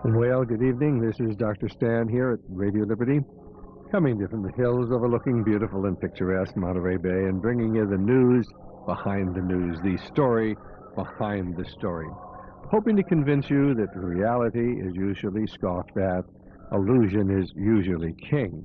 Well, good evening. This is Dr. Stan here at Radio Liberty, coming to you from the hills overlooking beautiful and picturesque Monterey Bay and bringing you the news behind the news, the story behind the story. Hoping to convince you that reality is usually scoffed at, illusion is usually king.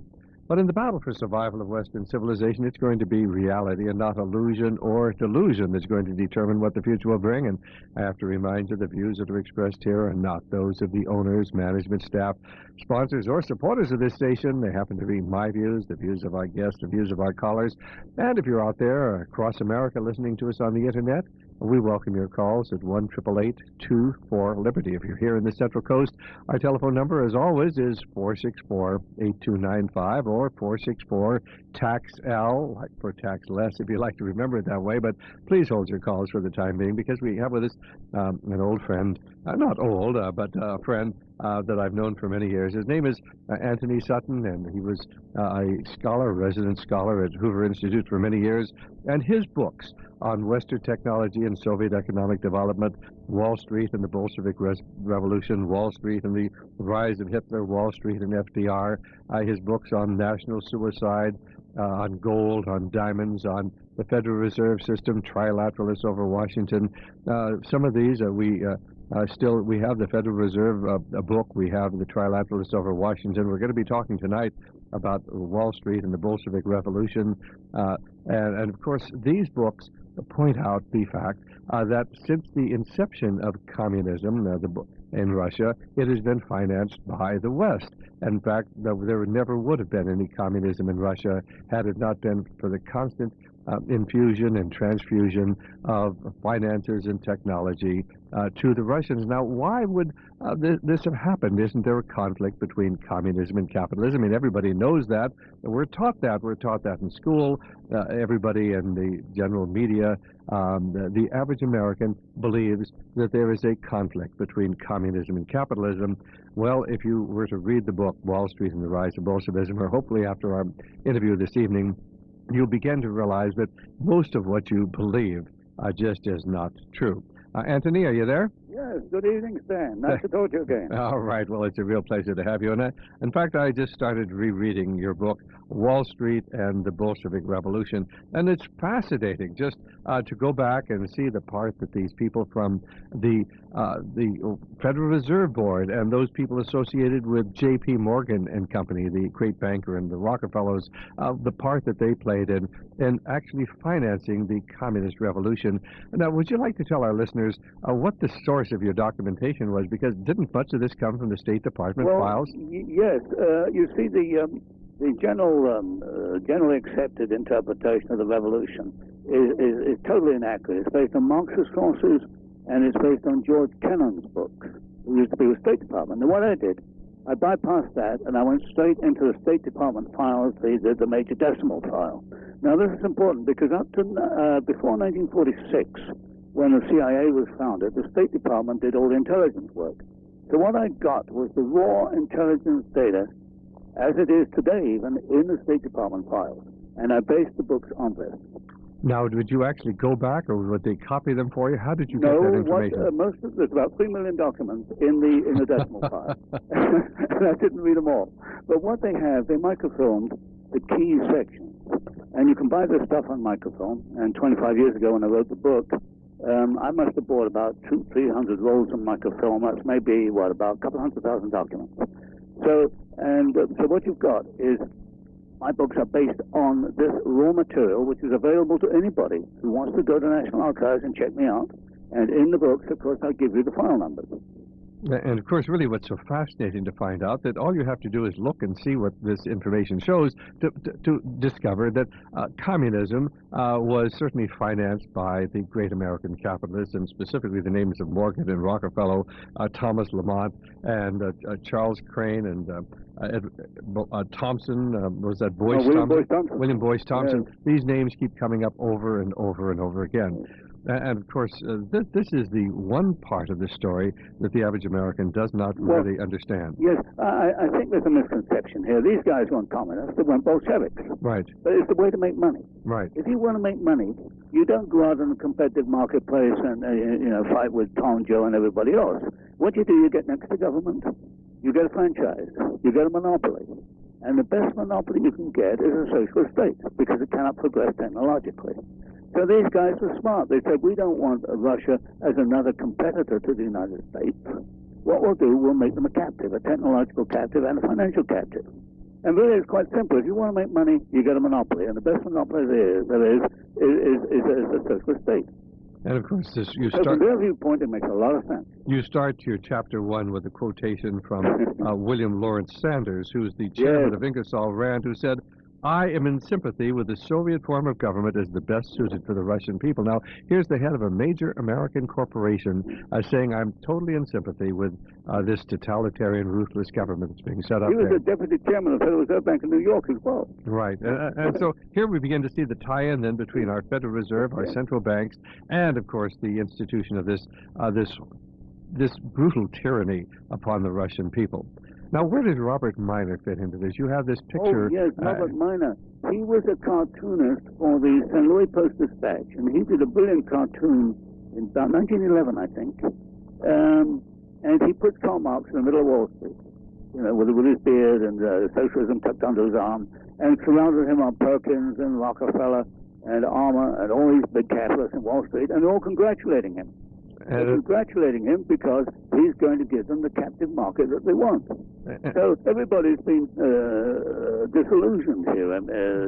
But in the battle for survival of Western civilization, it's going to be reality and not illusion or delusion that's going to determine what the future will bring. And I have to remind you, the views that are expressed here are not those of the owners, management, staff, sponsors, or supporters of this station. They happen to be my views, the views of our guests, the views of our callers. And if you're out there across America listening to us on the Internet, we welcome your calls at 1-888-24-LIBERTY. If you're here in the Central Coast, our telephone number, as always, is 464-8295 or 464-TAX-L, like for tax less, if you like to remember it that way. But please hold your calls for the time being, because we have with us an old friend, not old, but a friend that I've known for many years. His name is Antony Sutton, and he was a scholar, resident scholar at Hoover Institute for many years. And his books on Western technology and Soviet economic development, Wall Street and the Bolshevik Revolution, Wall Street and the rise of Hitler, Wall Street and FDR, his books on national suicide, on gold, on diamonds, on the Federal Reserve System, trilateralists over Washington. Some of these we have the Federal Reserve book, we have the trilateralists over Washington. We're going to be talking tonight about Wall Street and the Bolshevik Revolution. And of course, these books point out the fact that since the inception of communism in Russia, it has been financed by the West. In fact, there never would have been any communism in Russia had it not been for the constant infusion and transfusion of finances and technology to the Russians. Now, why would this have happened? Isn't there a conflict between communism and capitalism? I mean, everybody knows that. We're taught that. We're taught that in school. Everybody in the general media, the average American believes that there is a conflict between communism and capitalism. Well, if you were to read the book, Wall Street and the Rise of Bolshevism, or hopefully after our interview this evening, you'll begin to realize that most of what you believe just is not true. Anthony, are you there? Yes, good evening, Stan. Nice to talk to you again. All right, well, it's a real pleasure to have you. And in fact, I just started rereading your book, Wall Street and the Bolshevik Revolution, and it's fascinating just to go back and see the part that these people from the Federal Reserve Board and those people associated with J.P. Morgan and Company, the great banker, and the Rockefellers, the part that they played in actually financing the communist revolution. Now, would you like to tell our listeners what the source of your documentation was? Because didn't much of this come from the State Department files? Yes. You see, the generally accepted interpretation of the revolution is totally inaccurate. It's based on Marxist sources, and it's based on George Kennan's books, who used to be with the State Department. And what I did, I bypassed that, and I went straight into the State Department files, the major decimal file. Now, this is important because up to before 1946, when the CIA was founded, the State Department did all the intelligence work. So what I got was the raw intelligence data, as it is today, even in the State Department files. And I based the books on this. Now, did you actually go back, or would they copy them for you? How did you get that information? There's about 3 million documents in the decimal file. And I didn't read them all. But what they have, they microfilmed the key sections. And you can buy this stuff on microfilm. And 25 years ago, when I wrote the book, I must have bought about 200-300 rolls of microfilm. That's maybe, about a couple 100,000 documents. So what you've got is my books are based on this raw material, which is available to anybody who wants to go to National Archives and check me out. And in the books, of course, I give you the file numbers. And, of course, really what's so fascinating to find out that all you have to do is look and see what this information shows to discover that communism was certainly financed by the great American capitalists, and specifically the names of Morgan and Rockefeller, Thomas Lamont, and Charles Crane, and Thompson, was that Boyce Thompson? William Boyce Thompson. Yes. These names keep coming up over and over and over again. And, of course, this is the one part of the story that the average American does not really understand. Yes, I think there's a misconception here. These guys weren't communists, they weren't Bolsheviks. Right. But it's the way to make money. Right. If you want to make money, you don't go out in the competitive marketplace and fight with Tom, Joe, and everybody else. What you get next to government? You get a franchise. You get a monopoly. And the best monopoly you can get is a socialist state because it cannot progress technologically. So these guys are smart. They said, we don't want Russia as another competitor to the United States. What we'll do, we'll make them a captive, a technological captive and a financial captive. And really, it's quite simple. If you want to make money, you get a monopoly. And the best monopoly there is a socialist state. And of course, you So start. from their viewpoint, it makes a lot of sense. You start your chapter 1 with a quotation from William Lawrence Sanders, who's the chairman of Ingersoll Rand, who said, "I am in sympathy with the Soviet form of government as the best suited for the Russian people." Now, here's the head of a major American corporation saying, "I'm totally in sympathy with this totalitarian, ruthless government that's being set up." He was there. the deputy chairman of the Federal Reserve Bank in New York as well. Right. And so here we begin to see the tie-in then between our Federal Reserve, our central banks, and, of course, the institution of this brutal tyranny upon the Russian people. Now, where did Robert Minor fit into this? You have this picture. Oh, yes, Robert Minor. He was a cartoonist for the St. Louis Post-Dispatch, and he did a brilliant cartoon in about 1911, I think. And he put Karl Marx in the middle of Wall Street, you know, with his beard and socialism tucked under his arm, and surrounded him on Perkins and Rockefeller and Armour and all these big capitalists in Wall Street, and they're all congratulating him. They're congratulating him because he's going to give them the captive market that they want. So everybody's been disillusioned here.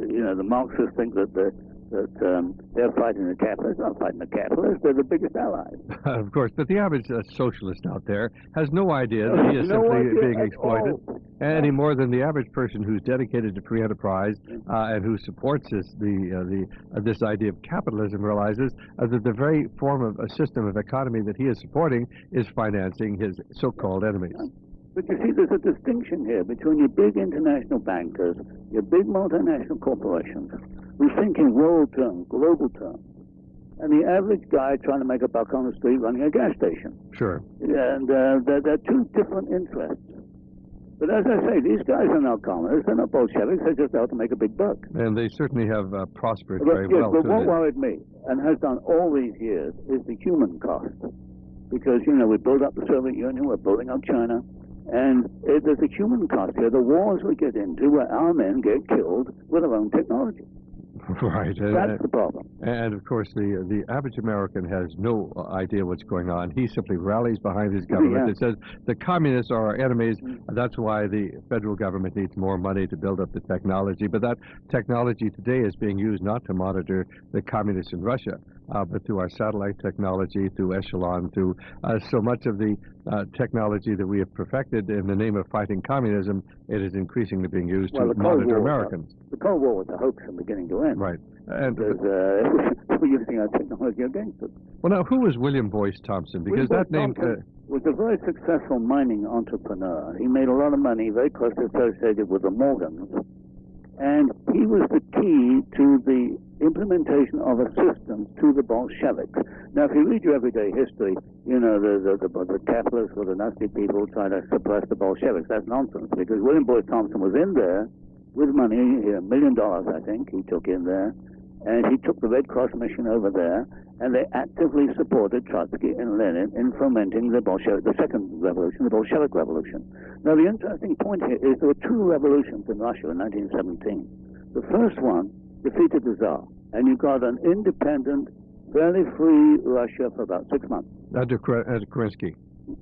You know, the Marxists think that they're fighting the capitalists. They're not fighting the capitalists. They're the biggest allies. Of course, but the average socialist out there has no idea that he is simply being exploited any more than the average person who's dedicated to free enterprise and who supports this idea of capitalism realizes that the very form of a system of economy that he is supporting is financing his so-called enemies. But you see, there's a distinction here between your big international bankers, your big multinational corporations, who think in world terms, global terms, and the average guy trying to make a buck on the street running a gas station. Sure. And they're two different interests. But as I say, these guys are not communists, they're not Bolsheviks, they're just out to make a big buck. And they certainly have prospered very well. But what worried me, and has done all these years, is the human cost. Because, you know, we build up the Soviet Union, we're building up China, and there's a human cost here. The wars we get into where our men get killed with their own technology. Right. That's the problem. And, of course, the average American has no idea what's going on. He simply rallies behind his government. It says the communists are our enemies. That's why the federal government needs more money to build up the technology. But that technology today is being used not to monitor the communists in Russia, but through our satellite technology, through Echelon, through so much of the technology that we have perfected in the name of fighting communism, it is increasingly being used to monitor Americans. The Cold War was a hoax from beginning to end. Right. And because we're using our technology against it. Well, now, who was William Boyce Thompson? Because that name was a very successful mining entrepreneur. He made a lot of money, very closely associated with the Morgans. And he was the key to the implementation of a system to the Bolsheviks. Now, if you read your everyday history, you know, the capitalists or the Nazi people trying to suppress the Bolsheviks. That's nonsense, because William Boyce Thompson was in there with money, $1 million, I think, he took in there. And he took the Red Cross mission over there, and they actively supported Trotsky and Lenin in fomenting the second revolution, the Bolshevik Revolution. Now, the interesting point here is there were two revolutions in Russia in 1917. The first one defeated the Tsar, and you got an independent, fairly free Russia for about 6 months. Under Kerensky.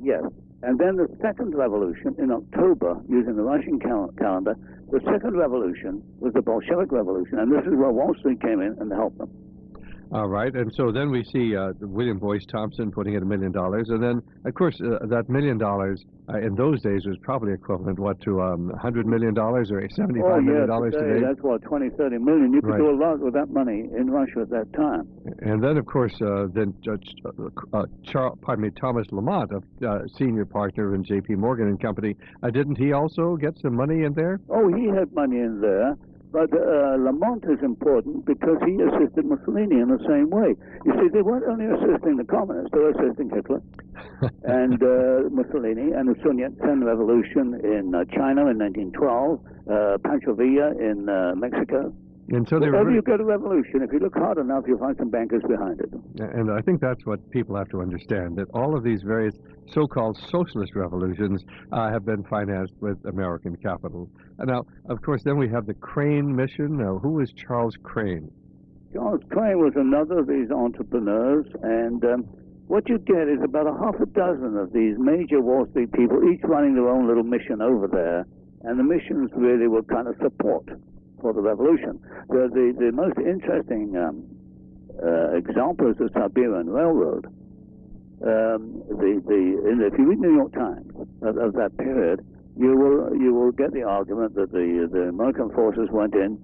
Yes. And then the second revolution in October, using the Russian calendar, the second revolution was the Bolshevik Revolution, and this is where Wall Street came in and helped them. All right, and so then we see William Boyce Thompson putting in $1 million, and then, of course, that $1 million in those days was probably equivalent, what, to $100 million or $75 million today? That's what, 20, 30 million. You could do a lot with that money in Russia at that time. And then, of course, Thomas Lamont, a senior partner in J.P. Morgan and Company, didn't he also get some money in there? Oh, he had money in there. But Lamont is important because he assisted Mussolini in the same way. You see, they weren't only assisting the communists, they were assisting Hitler and Mussolini and the Sun Yat-sen Revolution in China in 1912, Pancho Villa in Mexico. And so they Whenever were you get a revolution, if you look hard enough, you'll find some bankers behind it. and I think that's what people have to understand, that all of these various so-called socialist revolutions have been financed with American capital. Now, of course, then we have the Crane mission. Now, who is Charles Crane? Charles Crane was another of these entrepreneurs, and what you get is about a half a dozen of these major Wall Street people, each running their own little mission over there, and the missions really were kind of support for the revolution. The most interesting example is the Siberian Railroad. If you read New York Times of that period, you will get the argument that the American forces went in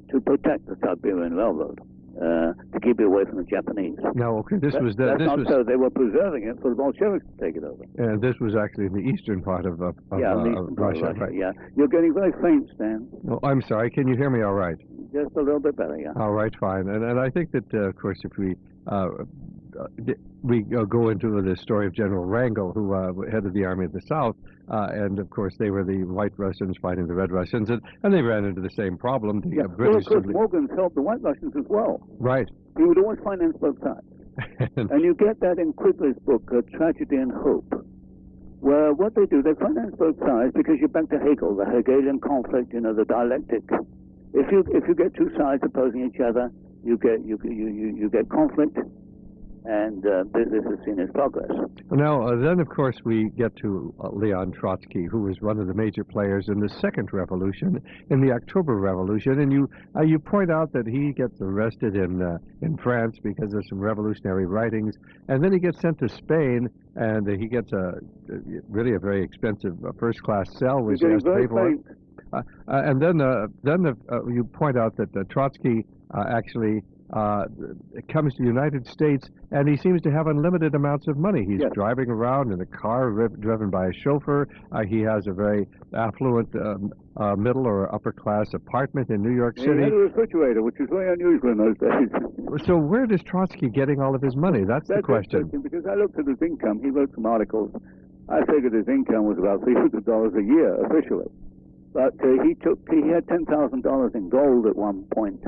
to protect the Siberian Railroad, to keep it away from the Japanese. No, okay, That's not so. They were preserving it for the Bolsheviks to take it over. And this was actually in the eastern part of Russia. Right. Yeah, you're getting very faint, Stan. Oh, I'm sorry. Can you hear me all right? Just a little bit better, yeah. All right, fine. And I think that, of course, if we go into the story of General Wrangel, who headed the Army of the South, and of course they were the White Russians fighting the Red Russians, and they ran into the same problem. The British well, of course, Morgan helped the White Russians as well. Right. He would always finance both sides. And you get that in Quigley's book, Tragedy and Hope, where what they do, they finance both sides because you're back to Hegel, the Hegelian conflict, the dialectic. If you get two sides opposing each other, you get conflict. And this is seen as progress. Now, then, of course, we get to Leon Trotsky, who was one of the major players in the Second Revolution, in the October Revolution. And you point out that he gets arrested in France because of some revolutionary writings, and then he gets sent to Spain, and he gets really a very expensive first-class cell, which he has to pay for. And then you point out that Trotsky actually comes to the United States, and he seems to have unlimited amounts of money. He's driving around in a car driven by a chauffeur. He has a very affluent middle or upper class apartment in New York City. He had a refrigerator, which is very unusual in those days. So where does Trotsky getting all of his money? That's the question. Because I looked at his income. He wrote some articles. I figured his income was about $300 a year officially, but he had $10,000 in gold at one point.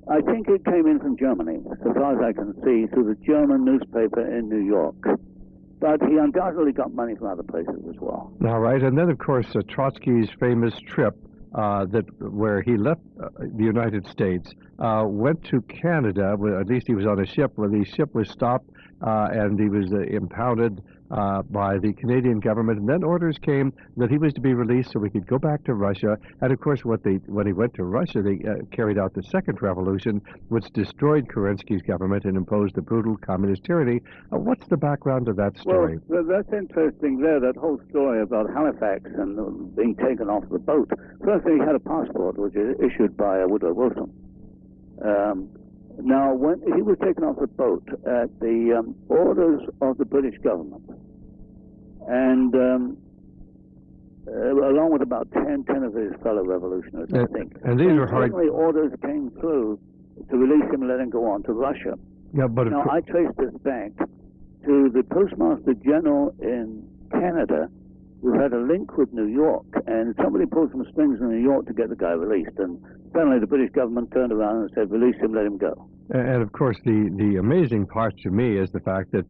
I think it came in from Germany, so far as I can see, through the German newspaper in New York. But he undoubtedly got money from other places as well. All right, and then, of course, Trotsky's famous trip where he left the United States, went to Canada, well, at least he was on a ship, where the ship was stopped and he was impounded by the Canadian government, and then orders came that he was to be released so he could go back to Russia. And of course, when he went to Russia, they carried out the Second Revolution, which destroyed Kerensky's government and imposed the brutal communist tyranny. What's the background of that story? Well, that's interesting there, that whole story about Halifax and being taken off the boat. First, he had a passport, which is issued by Woodrow Wilson. Now, when he was taken off the boat at the orders of the British government, and along with about 10 of his fellow revolutionaries, I think. And these were hard. Orders came through to release him and let him go on to Russia. Yeah, but now, I traced this back to the Postmaster General in Canada, who had a link with New York, and somebody pulled some strings in New York to get the guy released, and finally the British government turned around and said, release him, let him go. And of course, the amazing part to me is the fact that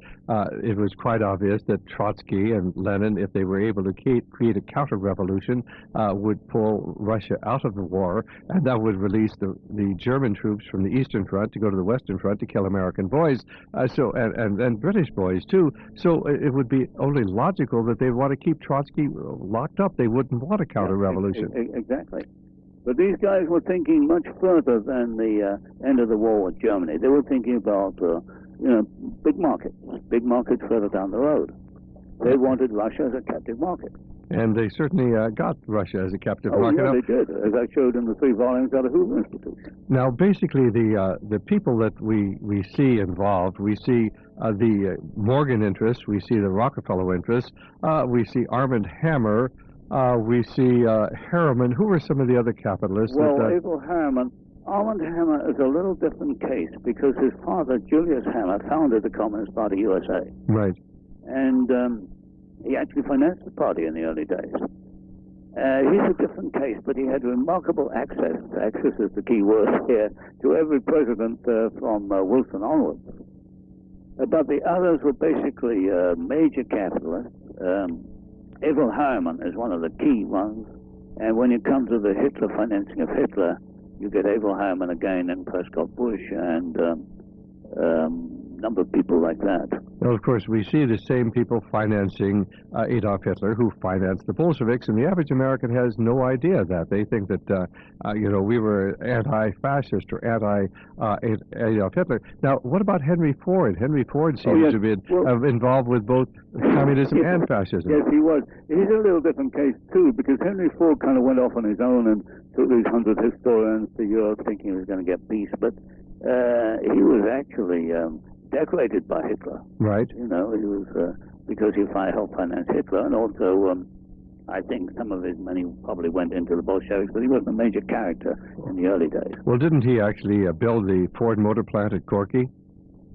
it was quite obvious that Trotsky and Lenin, if they were able to create a counter-revolution, would pull Russia out of the war, and that would release the German troops from the Eastern Front to go to the Western Front to kill American boys, and British boys too. So it would be only logical that they want to keep Trotsky locked up. They wouldn't want a counter-revolution. Exactly. But these guys were thinking much further than the end of the war with Germany. They were thinking about, big markets further down the road. They wanted Russia as a captive market. And they certainly got Russia as a captive market. Yeah, they did, as I showed in the 3 volumes out of Hoover Institute. Now, basically, the people that we see involved, we see the Morgan interests, we see the Rockefeller interests, we see Armand Hammer, we see Harriman. Who were some of the other capitalists? Well, Abel Harriman. Armand Hammer is a little different case because his father, Julius Hammer, founded the Communist Party USA. Right. And he actually financed the party in the early days. He's a different case, but he had remarkable access is the key word here, to every president from Wilson onwards. But the others were basically major capitalists. Averell Harriman is one of the key ones, and when you come to the Hitler financing of Hitler, you get Averell Harriman again and Prescott Bush and number of people like that. Well, of course, we see the same people financing Adolf Hitler, who financed the Bolsheviks, and the average American has no idea that. They think that, we were anti-fascist or anti-Adolf Hitler. Now, what about Henry Ford? Henry Ford seems to be involved with both communism and fascism. Yes, he was. He's a little different case, too, because Henry Ford kind of went off on his own and took these 100 historians to Europe thinking he was going to get peace, but he was actually decorated by Hitler. Right. He was, because he helped finance Hitler, and also, I think some of his money probably went into the Bolsheviks, but he wasn't a major character in the early days. Well, didn't he actually build the Ford motor plant at Gorky?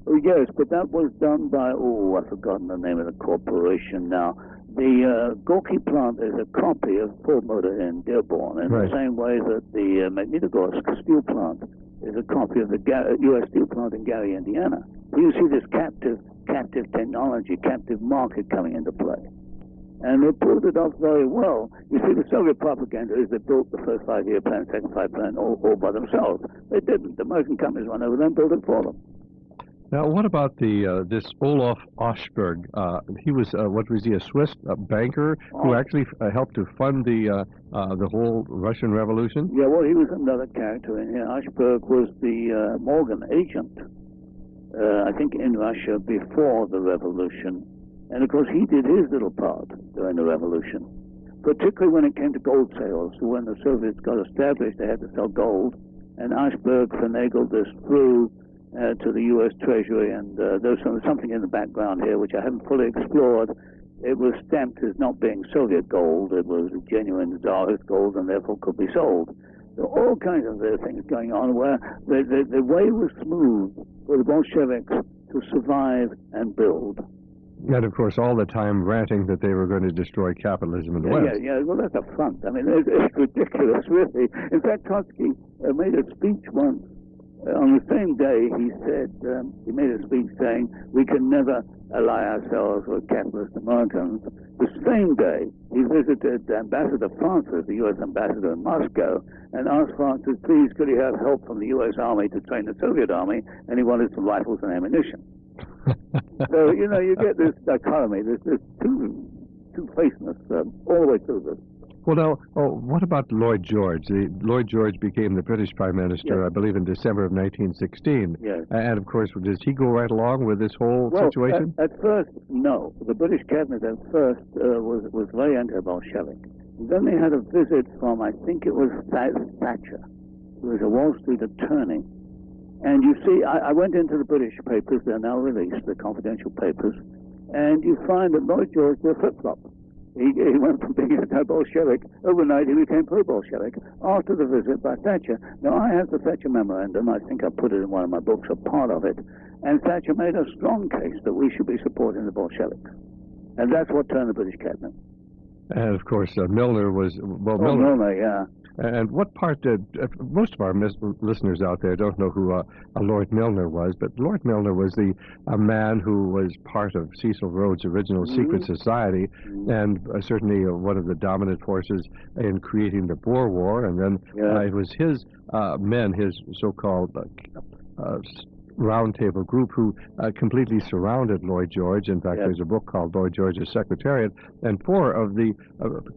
Oh, yes, but that was done by, I've forgotten the name of the corporation now. The Gorky plant is a copy of Ford Motor in Dearborn, in the same way that the Magnitogorsk steel plant is a copy of the U.S. steel plant in Gary, Indiana. You see this captive technology, captive market coming into play. And they pulled it off very well. You see, the Soviet propaganda is they built the first 5-year plan, second 5 plan, all by themselves. They didn't. The American companies went over there and built it for them. Now, what about this Olaf Oschberg? He was, a Swiss banker who actually helped to fund the whole Russian Revolution? Yeah, well, he was another character in here. Oschberg was the Morgan agent, I think, in Russia before the revolution. And, of course, he did his little part during the revolution, particularly when it came to gold sales. So when the Soviets got established, they had to sell gold, and Oschberg finagled this through to the U.S. Treasury, and there's something in the background here which I haven't fully explored. It was stamped as not being Soviet gold. It was genuine Tsarist gold and therefore could be sold. There are all kinds of things going on where the way was smooth for the Bolsheviks to survive and build. And, of course, all the time ranting that they were going to destroy capitalism in the West. Yeah, well, that's a front. I mean, it's ridiculous, really. In fact, Trotsky made a speech once. On the same day, he said, he made a speech saying, we can never ally ourselves with capitalist Americans. The same day, he visited Ambassador Francis, the U.S. ambassador in Moscow, and asked Francis, please, could he have help from the U.S. Army to train the Soviet Army? And he wanted some rifles and ammunition. So, you get this dichotomy, this two-facedness all the way through this. Well, now, what about Lloyd George? Lloyd George became the British Prime Minister, I believe, in December of 1916. Yes. And, of course, does he go right along with this whole situation? At first, no. The British cabinet at first was very anti-Bolshevik. Then they had a visit from, I think it was Thatcher, who was a Wall Street attorney. And you see, I went into the British papers, they're now released, the confidential papers, and you find that Lloyd George was a flip-flop. He went from being anti-Bolshevik, overnight he became pro-Bolshevik after the visit by Thatcher. Now, I have the Thatcher memorandum. I think I put it in one of my books, a part of it. And Thatcher made a strong case that we should be supporting the Bolsheviks. And that's what turned the British cabinet. And, of course, Milner was... Milner, yeah. And what part did... most of our listeners out there don't know who Lord Milner was, but Lord Milner was a man who was part of Cecil Rhodes' original secret society, and certainly one of the dominant forces in creating the Boer War, and then it was his men, his so-called roundtable group, who completely surrounded Lloyd George. In fact, there's a book called Lloyd George's Secretariat, and 4 of the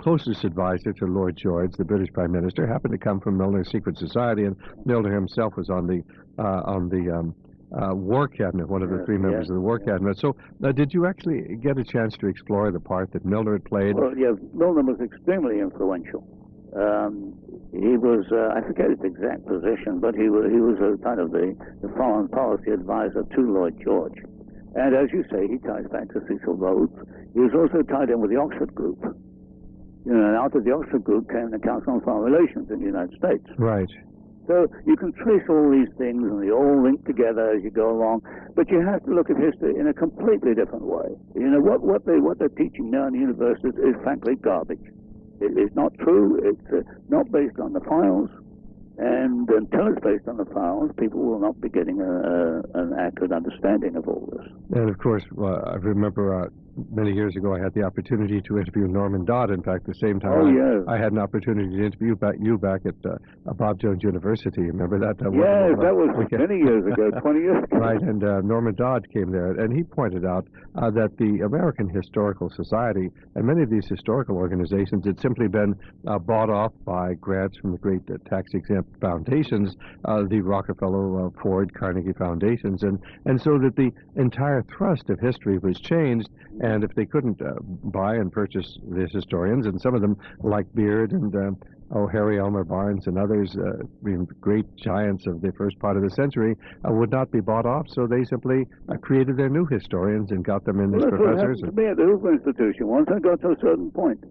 closest advisors to Lloyd George, the British Prime Minister, happened to come from Milner's secret society, and Milner himself was on the War Cabinet, one of the 3 members of the War Cabinet. So, did you actually get a chance to explore the part that Milner had played? Well, yeah, Milner was extremely influential. He was, I forget his exact position, but he was a kind of the foreign policy advisor to Lloyd George. And as you say, he ties back to Cecil Rhodes. He was also tied in with the Oxford Group. And out of the Oxford Group came the Council on Foreign Relations in the United States. Right. So you can trace all these things, and they all link together as you go along. But you have to look at history in a completely different way. What they're teaching now in the universities is frankly garbage. It's not true. It's not based on the files. And until it's based on the files, people will not be getting an accurate understanding of all this. And of course, I remember many years ago I had the opportunity to interview Norman Dodd. In fact, the same time I had an opportunity to interview you back at Bob Jones University. Remember that? Yes, that was many years ago, 20 years ago. Right, and Norman Dodd came there, and he pointed out that the American Historical Society and many of these historical organizations had simply been bought off by grants from the great tax-exempt foundations, the Rockefeller, Ford, Carnegie foundations, and so that the entire thrust of history was changed. And if they couldn't buy and purchase the historians, and some of them, like Beard and Harry Elmer Barnes and others, great giants of the first part of the century, would not be bought off, so they simply created their new historians and got them in as professors. Well, to me at the Hoover Institution, once I got to a certain point,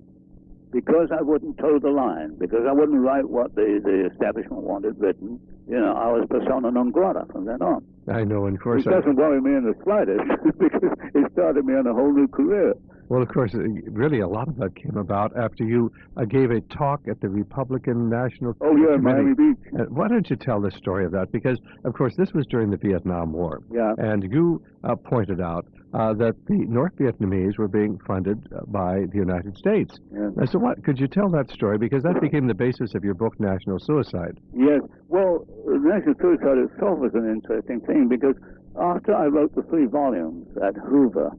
because I wouldn't toe the line, because I wouldn't write what the establishment wanted written, I was persona non grata from then on. I know, and of course... It doesn't worry me in the slightest, because it started me on a whole new career. Well, of course, really a lot of that came about after you gave a talk at the Republican National Committee. In Miami Beach. Why don't you tell the story of that? Because, of course, this was during the Vietnam War. Yeah. And you pointed out that the North Vietnamese were being funded by the United States. Yeah. So could you tell that story? Because that became the basis of your book, National Suicide. Yes. Well, National Suicide itself was an interesting thing, because after I wrote the 3 volumes at Hoover,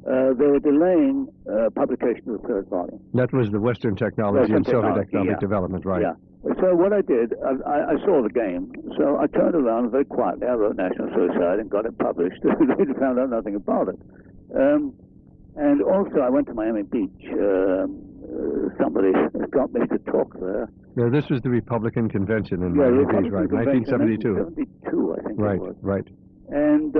they were delaying publication of the 3rd volume. That was the Western technology and Soviet economic development, right? Yeah. So what I did, I saw the game. So I turned around very quietly. I wrote National Suicide and got it published. They found out nothing about it. And also, I went to Miami Beach. Somebody got me to talk there. Now, this was the Republican convention in Miami Beach, right? 1972. 1972, I think right, it was. Right. And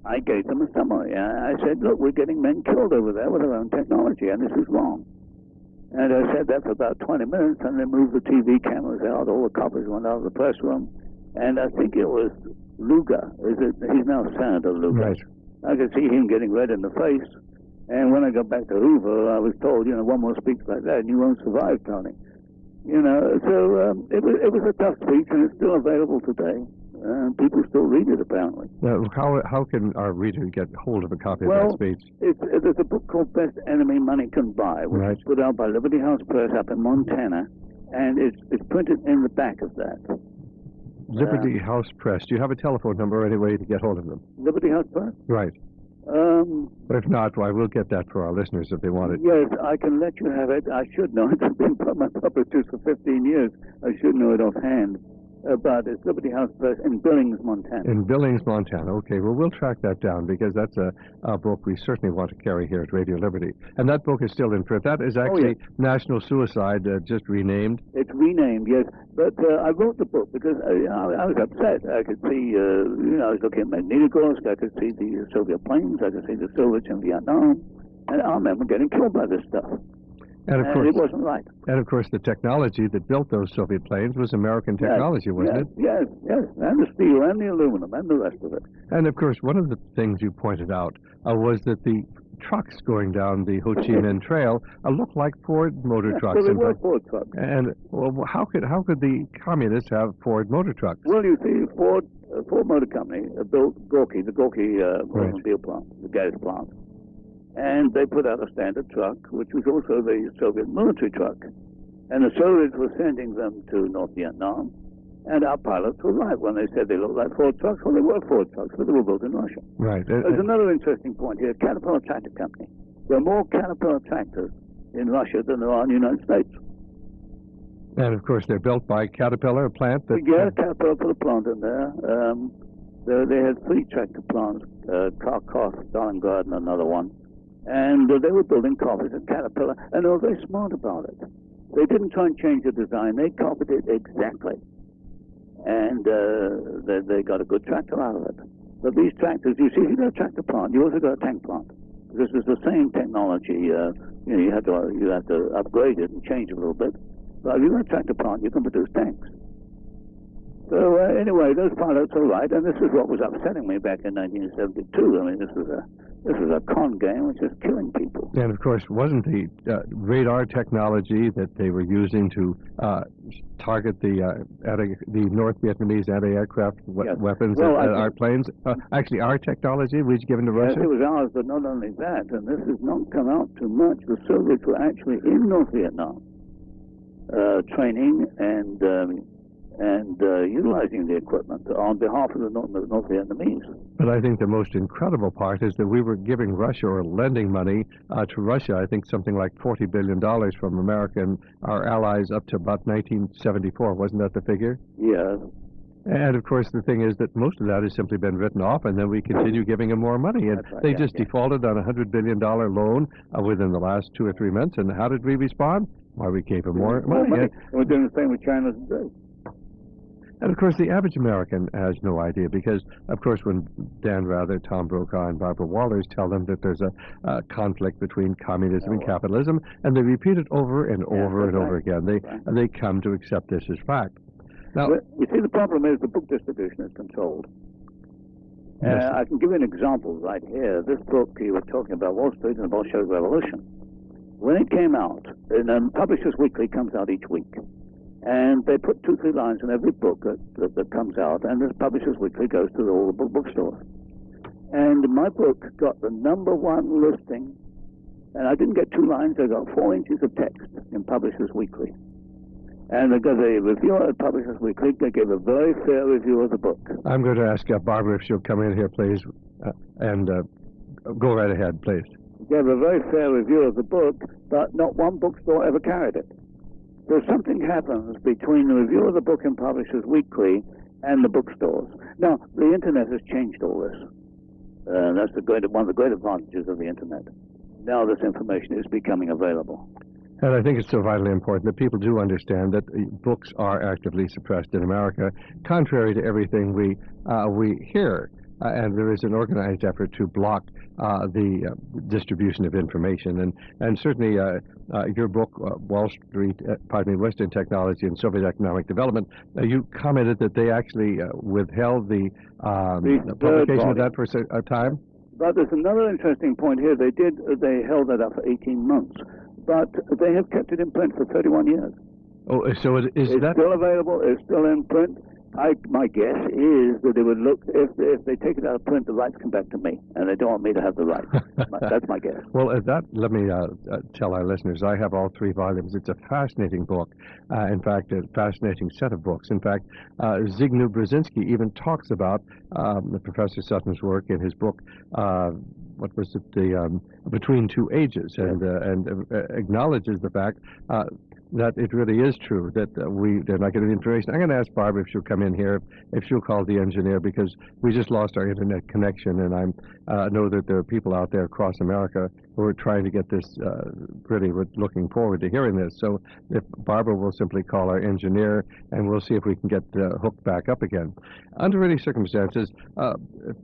I gave them a summary. I said, look, we're getting men killed over there with our own technology, and this is wrong. And I said that for about 20 minutes, and they moved the TV cameras out. All the copies went out of the press room. And I think it was Lugar. He's now Senator Lugar. Right. I could see him getting red in the face. And when I got back to Hoover, I was told, one more speech like that, and you won't survive, Tony. So it was a tough speech, and it's still available today. People still read it, apparently. How can our reader get hold of a copy of that speech? There's a book called Best Enemy Money Can Buy, which is put out by Liberty House Press up in Montana, and it's printed in the back of that. Liberty House Press. Do you have a telephone number or any way to get hold of them? Liberty House Press? Right. If not, I will get that for our listeners if they want it. Yes, I can let you have it. I should know it. I've been my publisher for 15 years. I should know it offhand. But it's Liberty House Press in Billings, Montana. In Billings, Montana. Okay, well, we'll track that down because that's a book we certainly want to carry here at Radio Liberty. And that book is still in print. That is actually National Suicide, just renamed. It's renamed, yes. But I wrote the book because I was upset. I could see, I was looking at Magnitogorsk. I could see the Soviet planes. I could see the Soviets in Vietnam. And I remember getting killed by this stuff. And of course, it wasn't right. And of course, the technology that built those Soviet planes was American technology, wasn't it? Yes, and the steel and the aluminum and the rest of it. And of course, one of the things you pointed out was that the trucks going down the Ho Chi Minh Trail looked like Ford motor trucks. Well, they were Ford trucks. And how could the communists have Ford motor trucks? Well, you see, Ford Motor Company built Gorky, the Gorky automobile plant, the gas plant. And they put out a standard truck, which was also the Soviet military truck. And the Soviets were sending them to North Vietnam. And our pilots were right when they said they looked like Ford trucks. Well, they were Ford trucks, but they were built in Russia. Right. There's another interesting point here. Caterpillar Tractor Company. There are more Caterpillar tractors in Russia than there are in the United States. And, of course, they're built by Caterpillar, a plant that... Yeah, Caterpillar put a plant in there. They had 3 tractor plants, Kharkov, Stalingrad, and another one. And they were building copies of Caterpillar, and they were very smart about it. They didn't try and change the design. They copied it exactly. And they got a good tractor out of it. But these tractors, you see, if you got a tractor plant, you also got a tank plant. This is the same technology. You have to upgrade it and change it a little bit. But if you got a tractor plant, you can produce tanks. So anyway, those pilots are right, and this is what was upsetting me back in 1972. I mean, this was a con game which is killing people. And of course, wasn't the radar technology that they were using to target the North Vietnamese anti-aircraft weapons at our planes actually our technology was given to Russia? Yes, it was ours, but not only that, and this has not come out too much. The Soviets were actually in North Vietnam, training and utilizing the equipment on behalf of the North Vietnamese. But I think the most incredible part is that we were giving Russia, or lending money to Russia, I think something like $40 billion from America and our allies up to about 1974. Wasn't that the figure? Yeah. And of course, the thing is that most of that has simply been written off, and then we continue giving them more money. And they just defaulted on a $100 billion loan within the last 2 or 3 months. And how did we respond? Why, we gave them more money. We're doing the same with China today. And of course, the average American has no idea because, of course, when Dan Rather, Tom Brokaw, and Barbara Walters tell them that there's a conflict between communism and capitalism, and they repeat it over and over and over again, they come to accept this as fact. Now, you see, the problem is the book distribution is controlled. Yes. I can give you an example right here. This book you were talking about, Wall Street and the Bolshevik Revolution. When it came out, and Publishers Weekly comes out each week. And they put 2-3 lines in every book that comes out, and this Publishers Weekly goes to all the bookstores. And my book got the #1 listing, and I didn't get 2 lines, I got 4 inches of text in Publishers Weekly. And the reviewer at Publishers Weekly, they gave a very fair review of the book. I'm going to ask Barbara if she'll come in here, please, and go right ahead, please. They gave a very fair review of the book, but not one bookstore ever carried it. So something happens between the review of the book in Publishers Weekly and the bookstores. Now, the Internet has changed all this. That's one of the great advantages of the Internet. Now this information is becoming available. And I think it's so vitally important that people do understand that books are actively suppressed in America, contrary to everything we hear. And there is an organized effort to block the distribution of information. And certainly your book, Western Technology and Soviet Economic Development, you commented that they actually withheld the publication of that for a time. But there's another interesting point here. They held that up for 18 months, but they have kept it in print for 31 years. Oh, so it's still available. It's still in print. My guess is that they would look, if they take it out of print, the rights come back to me, and they don't want me to have the rights. That's my guess. Well, let me tell our listeners, I have all 3 volumes. It's a fascinating book. In fact, a fascinating set of books. In fact, Zygmunt Brzezinski even talks about Professor Sutton's work in his book, what was it, the Between Two Ages, and acknowledges the fact that it really is true that they're not getting the information. I'm going to ask Barbara if she'll come in here, if she'll call the engineer, because we just lost our internet connection, and I know that there are people out there across America who are trying to get this, really looking forward to hearing this. So if Barbara will simply call our engineer, and we'll see if we can get hooked back up again. Under any circumstances,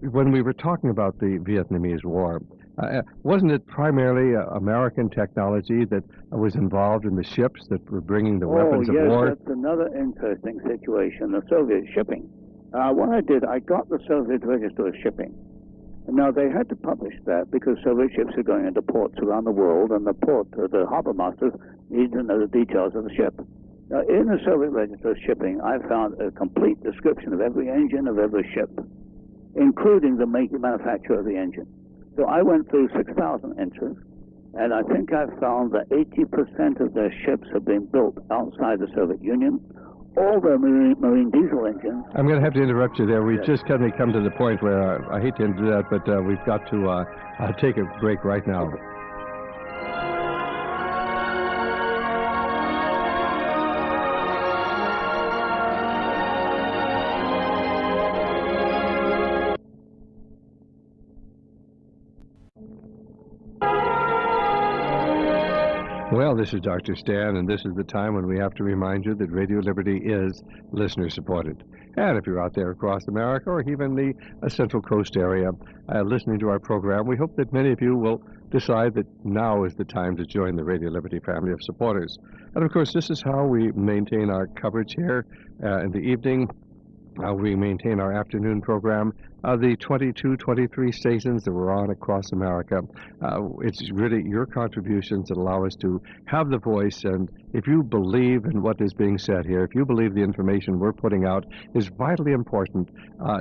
when we were talking about the Vietnamese War, wasn't it primarily American technology that was involved in the ships that were bringing the weapons of war? Yes, that's another interesting situation, the Soviet shipping. What I did, I got the Soviet register of shipping. Now, they had to publish that because Soviet ships are going into ports around the world, and the harbor masters need to know the details of the ship. Now, in the Soviet register of shipping, I found a complete description of every engine of every ship, including the manufacturer of the engine. So I went through 6,000 entries, and I think I found that 80% of their ships have been built outside the Soviet Union. All their marine diesel engines. I'm going to have to interrupt you there. We've just suddenly come to the point where I hate to do that, but we've got to take a break right now. Well, this is Dr. Stan, and this is the time when we have to remind you that Radio Liberty is listener-supported. And if you're out there across America or even the Central Coast area listening to our program, we hope that many of you will decide that now is the time to join the Radio Liberty family of supporters. And, of course, this is how we maintain our coverage here in the evening. We maintain our afternoon program. The 22, 23 stations that we're on across America, it's really your contributions that allow us to have the voice. And if you believe in what is being said here, if you believe the information we're putting out is vitally important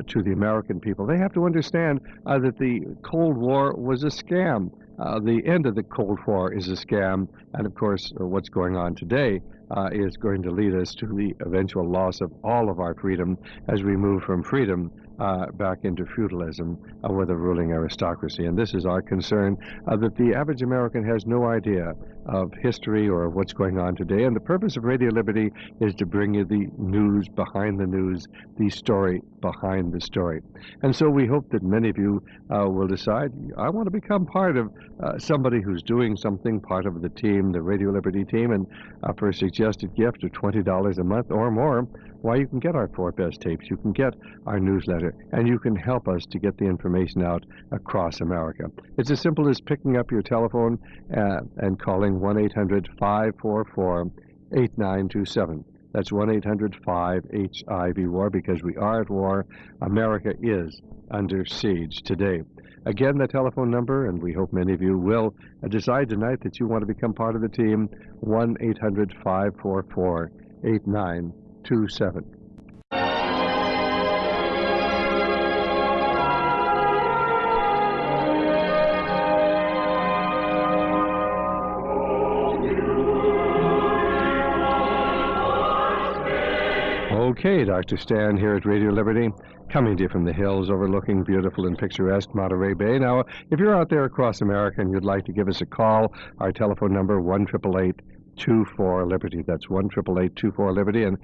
to the American people, they have to understand that the Cold War was a scam. The end of the Cold War is a scam. And of course, what's going on today is going to lead us to the eventual loss of all of our freedom as we move from freedom back into feudalism with a ruling aristocracy. And this is our concern, that the average American has no idea of history or of what's going on today. And the purpose of Radio Liberty is to bring you the news behind the news, the story behind the story. And so we hope that many of you will decide, I want to become part of somebody who's doing something, part of the team, the Radio Liberty team, and for a suggested gift of $20 a month or more, why, you can get our 4 best tapes, you can get our newsletter, and you can help us to get the information out across America. It's as simple as picking up your telephone and calling 1-800-544-8927. That's 1-800-5-HIV-WAR, because we are at war. America is under siege today. Again, the telephone number, and we hope many of you will decide tonight that you want to become part of the team, 1-800-544-8927. Okay, Dr. Stan here at Radio Liberty, coming to you from the hills overlooking beautiful and picturesque Monterey Bay. Now, if you're out there across America and you'd like to give us a call, our telephone number, 1-888-24-LIBERTY. That's 1-888-24-LIBERTY. And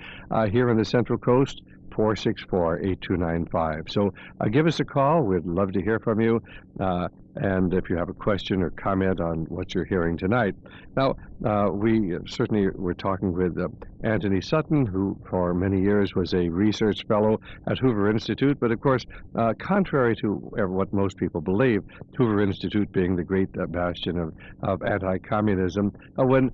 here on the Central Coast, 464-8295. So give us a call. We'd love to hear from you. And if you have a question or comment on what you're hearing tonight. Now, we certainly were talking with Antony Sutton, who for many years was a research fellow at Hoover Institute. But of course, contrary to what most people believe, Hoover Institute being the great bastion of anti-communism, when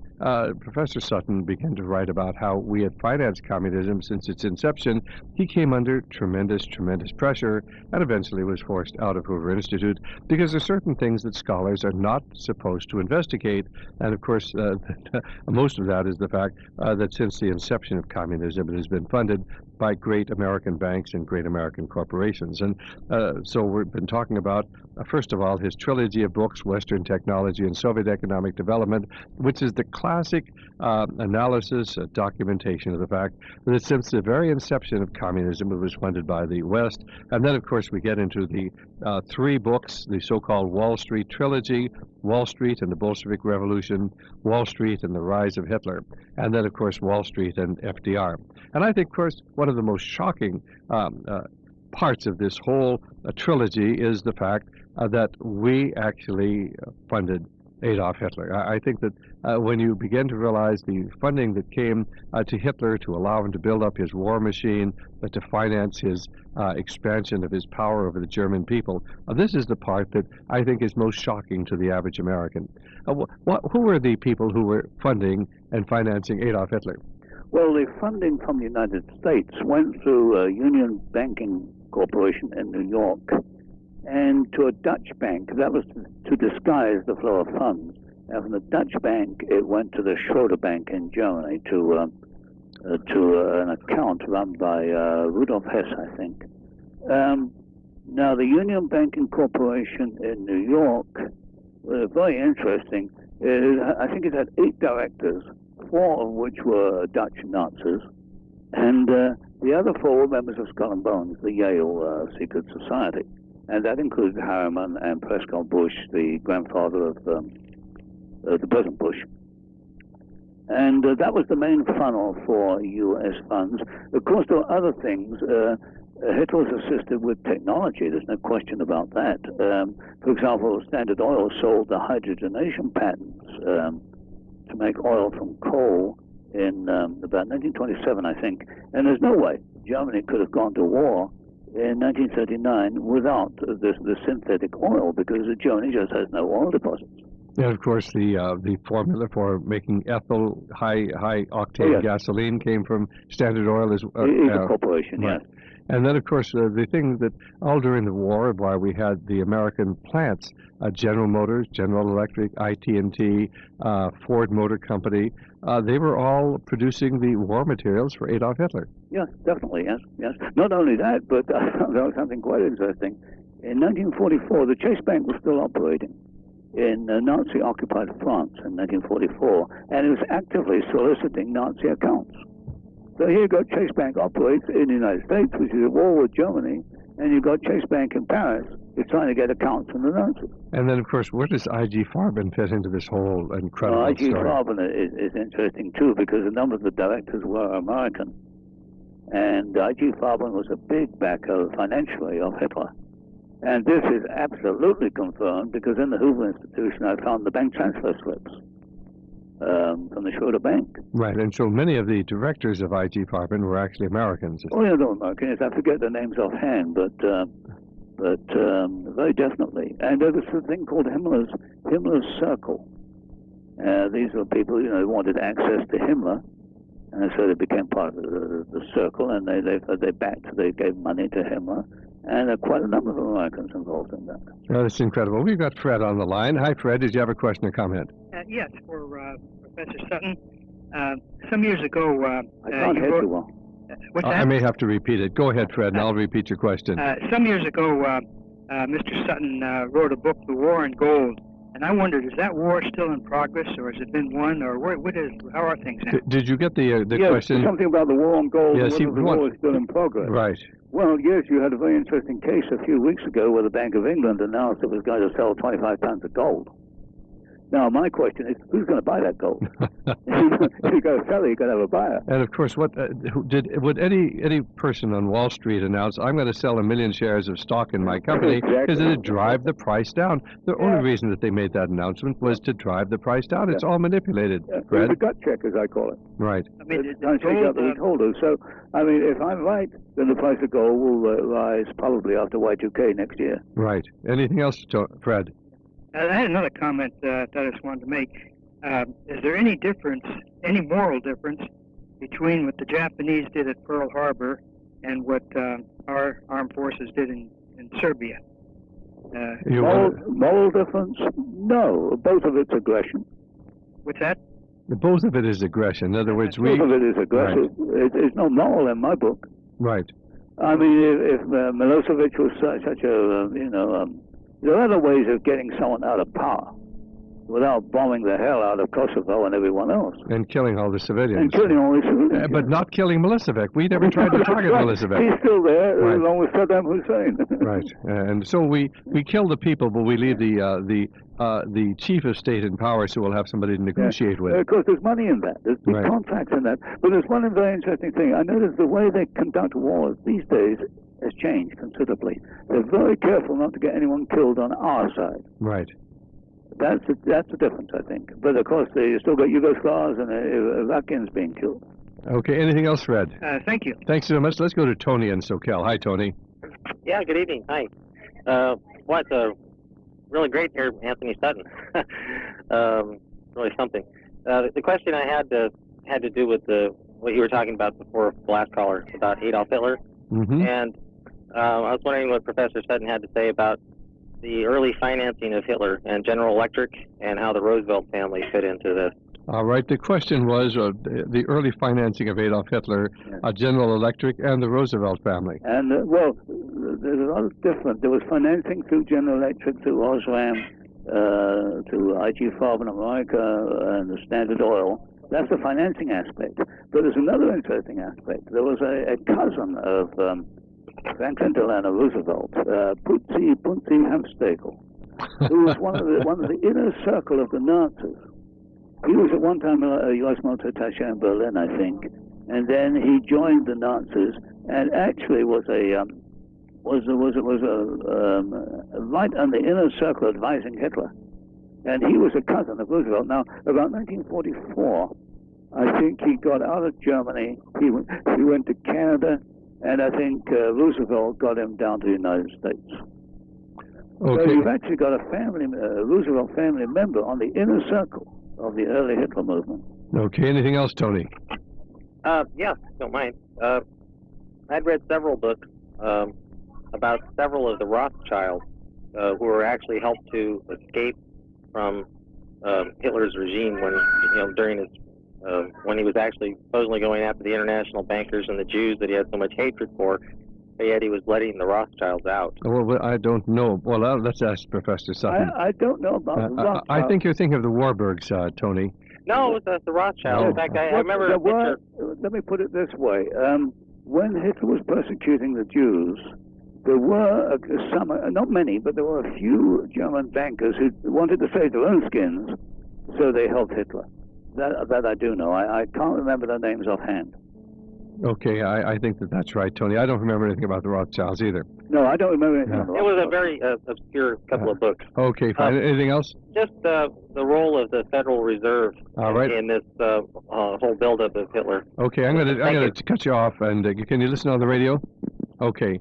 Professor Sutton began to write about how we had financed communism since its inception, he came under tremendous pressure and eventually was forced out of Hoover Institute because there's certain things that scholars are not supposed to investigate. And of course, most of that is the fact that since the inception of communism, it has been funded by great American banks and great American corporations. And so we've been talking about, first of all, his trilogy of books, Western Technology and Soviet Economic Development, which is the classic analysis, documentation of the fact that since the very inception of communism, it was funded by the West. And then, of course, we get into the 3 books, the so-called Wall Street trilogy, Wall Street and the Bolshevik Revolution, Wall Street and the Rise of Hitler, and then, of course, Wall Street and FDR. And I think, of course, one of the most shocking parts of this whole trilogy is the fact that we actually funded Adolf Hitler. I think that when you begin to realize the funding that came to Hitler to allow him to build up his war machine, but to finance his expansion of his power over the German people, this is the part that I think is most shocking to the average American. Who were the people who were funding and financing Adolf Hitler? Well, the funding from the United States went through Union Banking Corporation in New York and to a Dutch bank. That was to disguise the flow of funds. And from the Dutch bank, it went to the Schroeder Bank in Germany to an account run by Rudolf Hess, I think. Now, the Union Banking Corporation in New York, very interesting. I think it had 8 directors, 4 of which were Dutch Nazis, and the other 4 were members of Skull and Bones, the Yale secret society. And that included Harriman and Prescott Bush, the grandfather of the President Bush. And that was the main funnel for U.S. funds. Of course, there were other things. Hitler was assisted with technology. There's no question about that. For example, Standard Oil sold the hydrogenation patents to make oil from coal in about 1927, I think. And there's no way Germany could have gone to war in 1939 without the synthetic oil, because Germany just has no oil deposits. And of course, the formula for making ethyl high octane gasoline came from Standard Oil as a corporation, right. yes. And then, of course, the thing that all during the war, while we had the American plants, General Motors, General Electric, IT&T, Ford Motor Company, they were all producing the war materials for Adolf Hitler. Yes, definitely, yes, yes. Not only that, but there was something quite interesting. In 1944, the Chase Bank was still operating in Nazi-occupied France in 1944, and it was actively soliciting Nazi accounts. So here you got Chase Bank operates in the United States, which is at war with Germany, and you've got Chase Bank in Paris. It's trying to get accounts from the Nazis. And then, of course, where does I.G. Farben fit into this whole incredible I.G. story? Farben is interesting, too, because a number of the directors were American. And I.G. Farben was a big backer financially of Hitler. And this is absolutely confirmed because in the Hoover Institution I found the bank transfer slips from the Schroeder Bank. Right, and so many of the directors of I.G. Farben were actually Americans. Oh, yeah, they're Americans. I forget their names offhand, but very definitely. And there was a thing called Himmler's Circle. These were people, who wanted access to Himmler, and so they became part of the circle, and they gave money to Himmler. And there are quite a number of Americans involved in that. Oh, that's incredible. We've got Fred on the line. Hi, Fred. Did you have a question or comment? Yes, for Professor Sutton. Some years ago, I can't hear you well. What's that? I may have to repeat it. Go ahead, Fred, and I'll repeat your question. Some years ago, Mr. Sutton wrote a book, The War in Gold, and I wondered, is that war still in progress, or has it been won, or how are things now? Did you get the yes, question? Something about the war on gold, yes, whether the war is still in progress. Right. Well, yes, you had a very interesting case a few weeks ago where the Bank of England announced it was going to sell 25 tons of gold. Now, my question is, who's going to buy that gold? If you've got to sell it, you've got to have a buyer. And of course, would any person on Wall Street announce, I'm going to sell 1 million shares of stock in my company, because it'd drive the price down? The only reason that they made that announcement was to drive the price down. It's all manipulated, Fred. It's a gut check, as I call it. Right. I mean, it's trying to take out the weak holders. So, I mean, if I'm right, then the price of gold will rise probably after Y2K next year. Right. Anything else, Fred? I had another comment that I just wanted to make. Is there any difference, any moral difference, between what the Japanese did at Pearl Harbor and what our armed forces did in Serbia? Moral difference? No. Both of it's aggression. What's that? Both of it is aggression. In other words, both of it is aggressive. Right. It's no moral in my book. Right. I mean, if Milosevic was such a, there are other ways of getting someone out of power without bombing the hell out of Kosovo and everyone else. And killing all the civilians. And killing all the civilians. But not killing Milosevic. We never tried to target Milosevic. He's still there, along with Saddam Hussein. Right. And so we kill the people, but we leave the chief of state in power, so we'll have somebody to negotiate with. Of course, there's money in that. There's big contracts in that. But there's one very interesting thing. I noticed the way they conduct wars these days has changed considerably. They're very careful not to get anyone killed on our side. Right. That's the difference, I think. But of course, you still got Yugoslavs and Iraqians being killed. Okay. Anything else, Fred? Thank you. Thanks so much. Let's go to Tony in SoCal. Hi, Tony. Yeah. Good evening. Hi. It's really great to hear Antony Sutton. Really something. The question I had to do with what you were talking about before, the last caller, about Adolf Hitler. Mm-hmm. And I was wondering what Professor Sutton had to say about the early financing of Hitler and General Electric and how the Roosevelt family fit into this. All right. The question was the early financing of Adolf Hitler, General Electric, and the Roosevelt family. And, there's a lot of different. There was financing through General Electric, through Osram, to I.G. Farben America, and the Standard Oil. That's the financing aspect. But there's another interesting aspect. There was a cousin of Franklin Delano Roosevelt, Punzi Hamstegel, who was one of the inner circle of the Nazis. He was at one time a U.S. military attaché in Berlin, I think, and then he joined the Nazis and actually was right on the inner circle advising Hitler. And he was a cousin of Roosevelt. Now, about 1944, I think he got out of Germany. He went to Canada, and I think Roosevelt got him down to the United States. Okay. So you've actually got a Roosevelt family member on the inner circle of the early Hitler movement. Okay. Anything else, Tony? Yeah, don't mind. I'd read several books about several of the Rothschilds who were actually helped to escape from Hitler's regime during his when he was actually supposedly going after the international bankers and the Jews that he had so much hatred for, but yet he was letting the Rothschilds out. Well, I don't know. Well, let's ask Professor Sutton. I don't know about the Rothschilds. I think you're thinking of the Warburgs, Tony. No, it was the Rothschilds. Oh. In fact, I remember a picture. Let me put it this way. When Hitler was persecuting the Jews, there were some, not many, but there were a few German bankers who wanted to save their own skins, so they helped Hitler. That I do know. I can't remember their names offhand. Okay, I think that's right, Tony. I don't remember anything about the Rothschilds either. No, I don't remember anything about the It was Rothschilds. a very obscure couple of books. Okay, fine. Anything else? Just the role of the Federal Reserve right. in this whole buildup of Hitler. Okay, I'm gonna cut you off, and can you listen on the radio? Okay.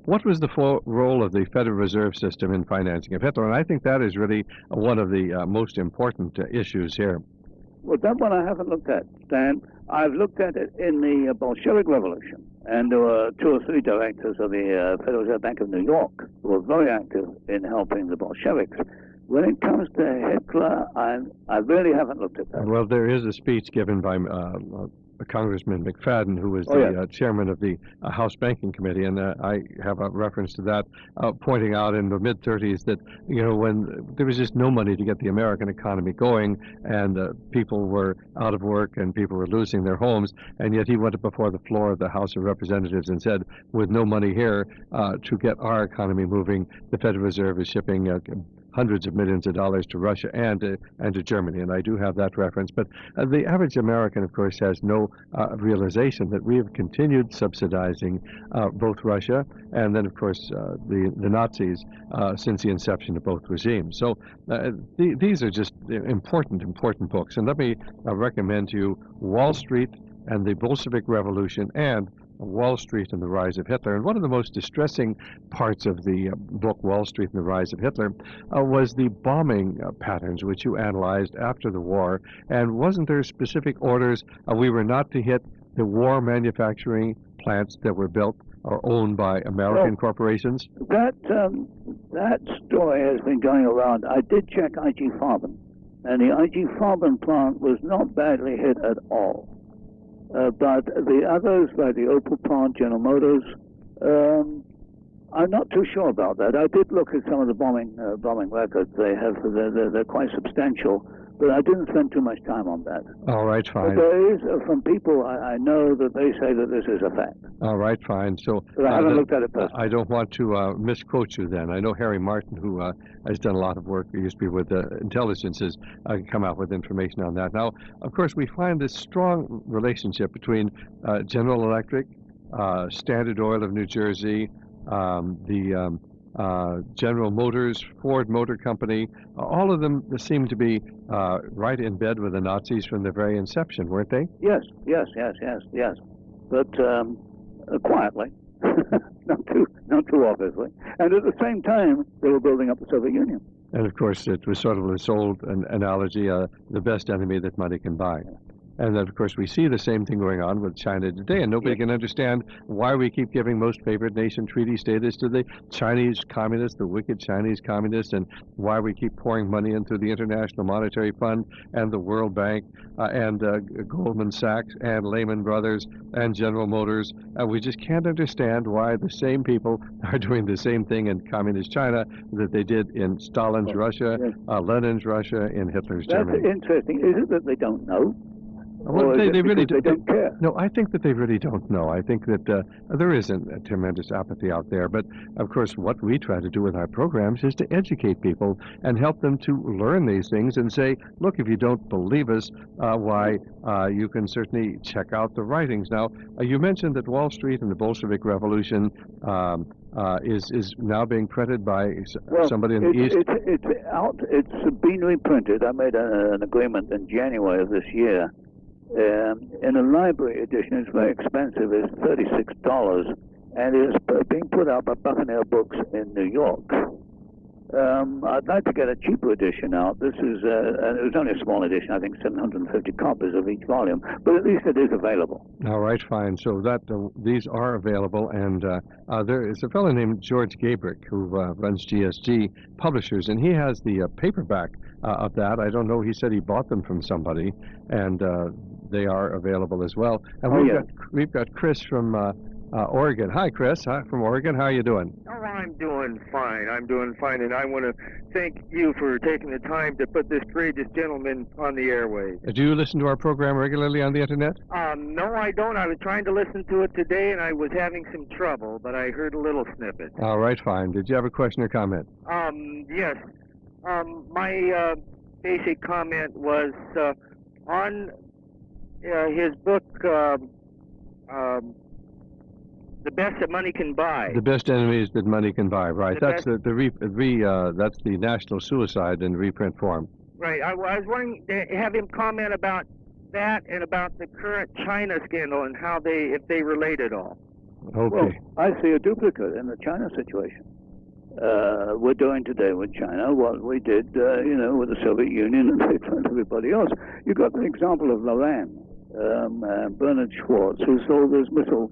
What was the role of the Federal Reserve System in financing of Hitler? And I think that is really one of the most important issues here. Well, that one I haven't looked at, Stan. I've looked at it in the Bolshevik Revolution, and there were 2 or 3 directors of the Federal Reserve Bank of New York who were very active in helping the Bolsheviks. When it comes to Hitler, I really haven't looked at that. Well, there is a speech given by Congressman McFadden, who was the chairman of the House Banking Committee, and I have a reference to that, pointing out in the mid-30s that, when there was just no money to get the American economy going, and people were out of work and people were losing their homes, and yet he went before the floor of the House of Representatives and said, with no money here to get our economy moving, the Federal Reserve is shipping hundreds of millions of dollars to Russia and to Germany, and I do have that reference. But the average American, of course, has no realization that we have continued subsidizing both Russia and then, of course, the Nazis since the inception of both regimes. So these are just important books. And let me recommend to you Wall Street and the Bolshevik Revolution and Wall Street and the Rise of Hitler. And one of the most distressing parts of the book Wall Street and the Rise of Hitler was the bombing patterns which you analyzed after the war. And wasn't there specific orders we were not to hit the war manufacturing plants that were built or owned by American corporations? That story has been going around. I did check IG Farben, and the IG Farben plant was not badly hit at all. But the others, like the Opel plant, General Motors, I'm not too sure about that. I did look at some of the bombing records they have. They're quite substantial, but I didn't spend too much time on that. All right, fine. But there is, from people I know, that they say that this is a fact. All right, fine. So but I haven't looked at it personally. I don't want to misquote you then. I know Harry Martin, who has done a lot of work, he used to be with intelligences, come out with information on that. Now, of course, we find this strong relationship between General Electric, Standard Oil of New Jersey, the General Motors, Ford Motor Company, all of them seem to be right in bed with the Nazis from the very inception, weren't they? Yes. But quietly, not too obviously. And at the same time, they were building up the Soviet Union. And of course, it was sort of this old analogy, the best enemy that money can buy. And then, of course, we see the same thing going on with China today, and nobody can understand why we keep giving most favored nation treaty status to the Chinese communists, the wicked Chinese communists, and why we keep pouring money into the International Monetary Fund and the World Bank and Goldman Sachs and Lehman Brothers and General Motors. We just can't understand why the same people are doing the same thing in communist China that they did in Stalin's Russia, Lenin's Russia, in Hitler's Germany. That's interesting. Is it that they don't know? Well, they really don't care. No, I think that they really don't know. I think that there isn't a tremendous apathy out there. But, of course, what we try to do with our programs is to educate people and help them to learn these things and say, look, if you don't believe us, why, you can certainly check out the writings. Now, you mentioned that Wall Street and the Bolshevik Revolution is now being printed by somebody in the East. It's out. It's been reprinted. I made an agreement in January of this year. In a library edition, it's very expensive. It's $36, and it's being put out by Buccaneer Books in New York. I'd like to get a cheaper edition out. This is, it was only a small edition, I think 750 copies of each volume, but at least it is available. All right, fine. So that these are available, and there is a fellow named George Gabrick who runs GSG Publishers, and he has the paperback of that. I don't know. He said he bought them from somebody, and they are available as well. And we've got Chris from Oregon. Hi, Chris. Hi, from Oregon. How are you doing? Oh, I'm doing fine. I'm doing fine, and I want to thank you for taking the time to put this courageous gentleman on the airways. Do you listen to our program regularly on the Internet? No, I don't. I was trying to listen to it today, and I was having some trouble, but I heard a little snippet. All right, fine. Did you have a question or comment? Yes. My basic comment was on his book, The Best That Money Can Buy. The Best Enemies That Money Can Buy, right. That's that's the National Suicide in reprint form. Right. I was wanting to have him comment about that and about the current China scandal and how if they relate at all. Okay. Well, I see a duplicate in the China situation. We're doing today with China what we did, with the Soviet Union and everybody else. You got the example of Loran, Bernard Schwartz, who sold his missile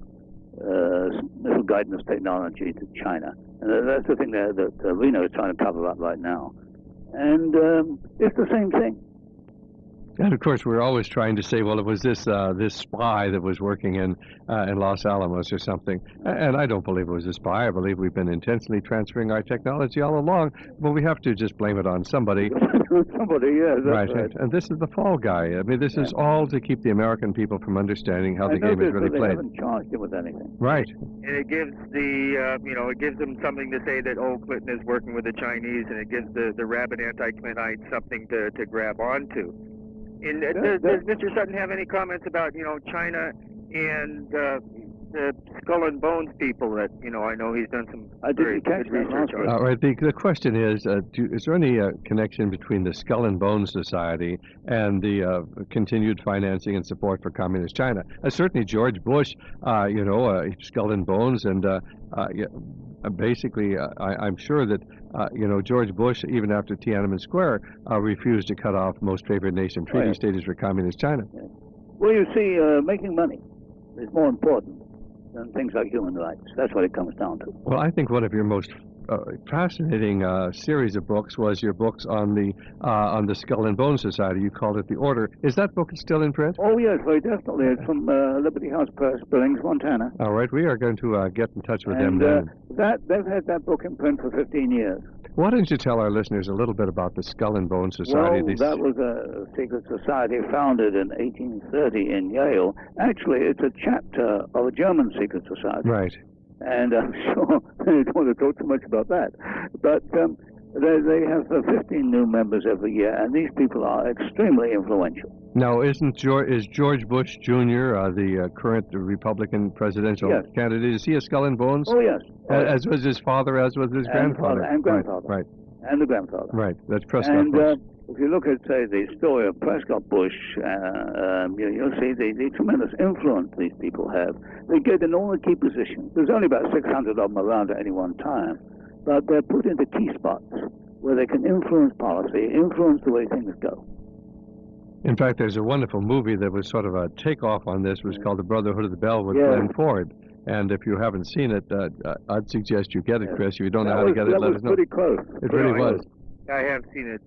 guidance technology to China. And that's the thing that Reno is trying to cover up right now. And it's the same thing. And of course, we're always trying to say, well, it was this spy that was working in Los Alamos or something. And I don't believe it was a spy. I believe we've been intentionally transferring our technology all along. But we have to just blame it on somebody. Somebody, yeah, that's right. And this is the fall guy. I mean, this is all to keep the American people from understanding how the game is really played. They haven't charged him with anything. Right. And it gives it gives them something to say that Clinton is working with the Chinese, and it gives the rabid anti-Clintite something to grab onto. And does Mr. Sutton have any comments about, China and the Skull and Bones people that, I know he's done some very good research on? All right. The question is there any connection between the Skull and Bones Society and the continued financing and support for Communist China? Certainly George Bush, Skull and Bones, and basically, I'm sure that, George Bush, even after Tiananmen Square, refused to cut off most favored nation treaty status for Communist China. Yeah. Well, you see, making money is more important than things like human rights. That's what it comes down to. Well, I think one of your most fascinating series of books was your books on the Skull and Bones Society. You called it The Order. Is that book still in print? Oh, yes, very definitely. It's from Liberty House Press, Billings, Montana. All right, we are going to get in touch with them then. They've had that book in print for 15 years. Why don't you tell our listeners a little bit about the Skull and Bones Society? Well, that was a secret society founded in 1830 in Yale. Actually, it's a chapter of a German secret society. Right. And I'm sure I don't want to talk too much about that. But they have 15 new members every year, and these people are extremely influential. Now, is George Bush Jr., the current Republican presidential candidate, is he a Skull and Bones? Oh, yes. As was his father, as was his grandfather. And grandfather. Right. And the grandfather. Right. That's Prescott Bush. If you look at, say, the story of Prescott Bush, you'll see the tremendous influence these people have. They get in all the key positions. There's only about 600 of them around at any one time, but they're put into key spots where they can influence policy, influence the way things go. In fact, there's a wonderful movie that was sort of a takeoff on this. It was called The Brotherhood of the Bell with Glenn Ford. And if you haven't seen it, I'd suggest you get it, Chris. If you don't know how to get it, let us know. That was pretty close. It really was. I have seen it.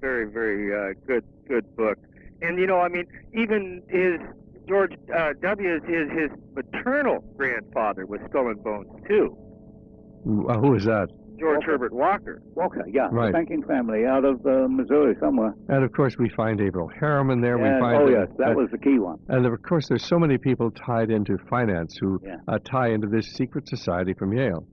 Very, very good book. And, even George W. his maternal grandfather was Skull and Bones, too. Who is that? George Herbert Walker. Walker, yeah. Right. Banking family out of Missouri somewhere. And, of course, we find Averill Harriman there. Yeah, we find yes, that was the key one. And, of course, there's so many people tied into finance who tie into this secret society from Yale.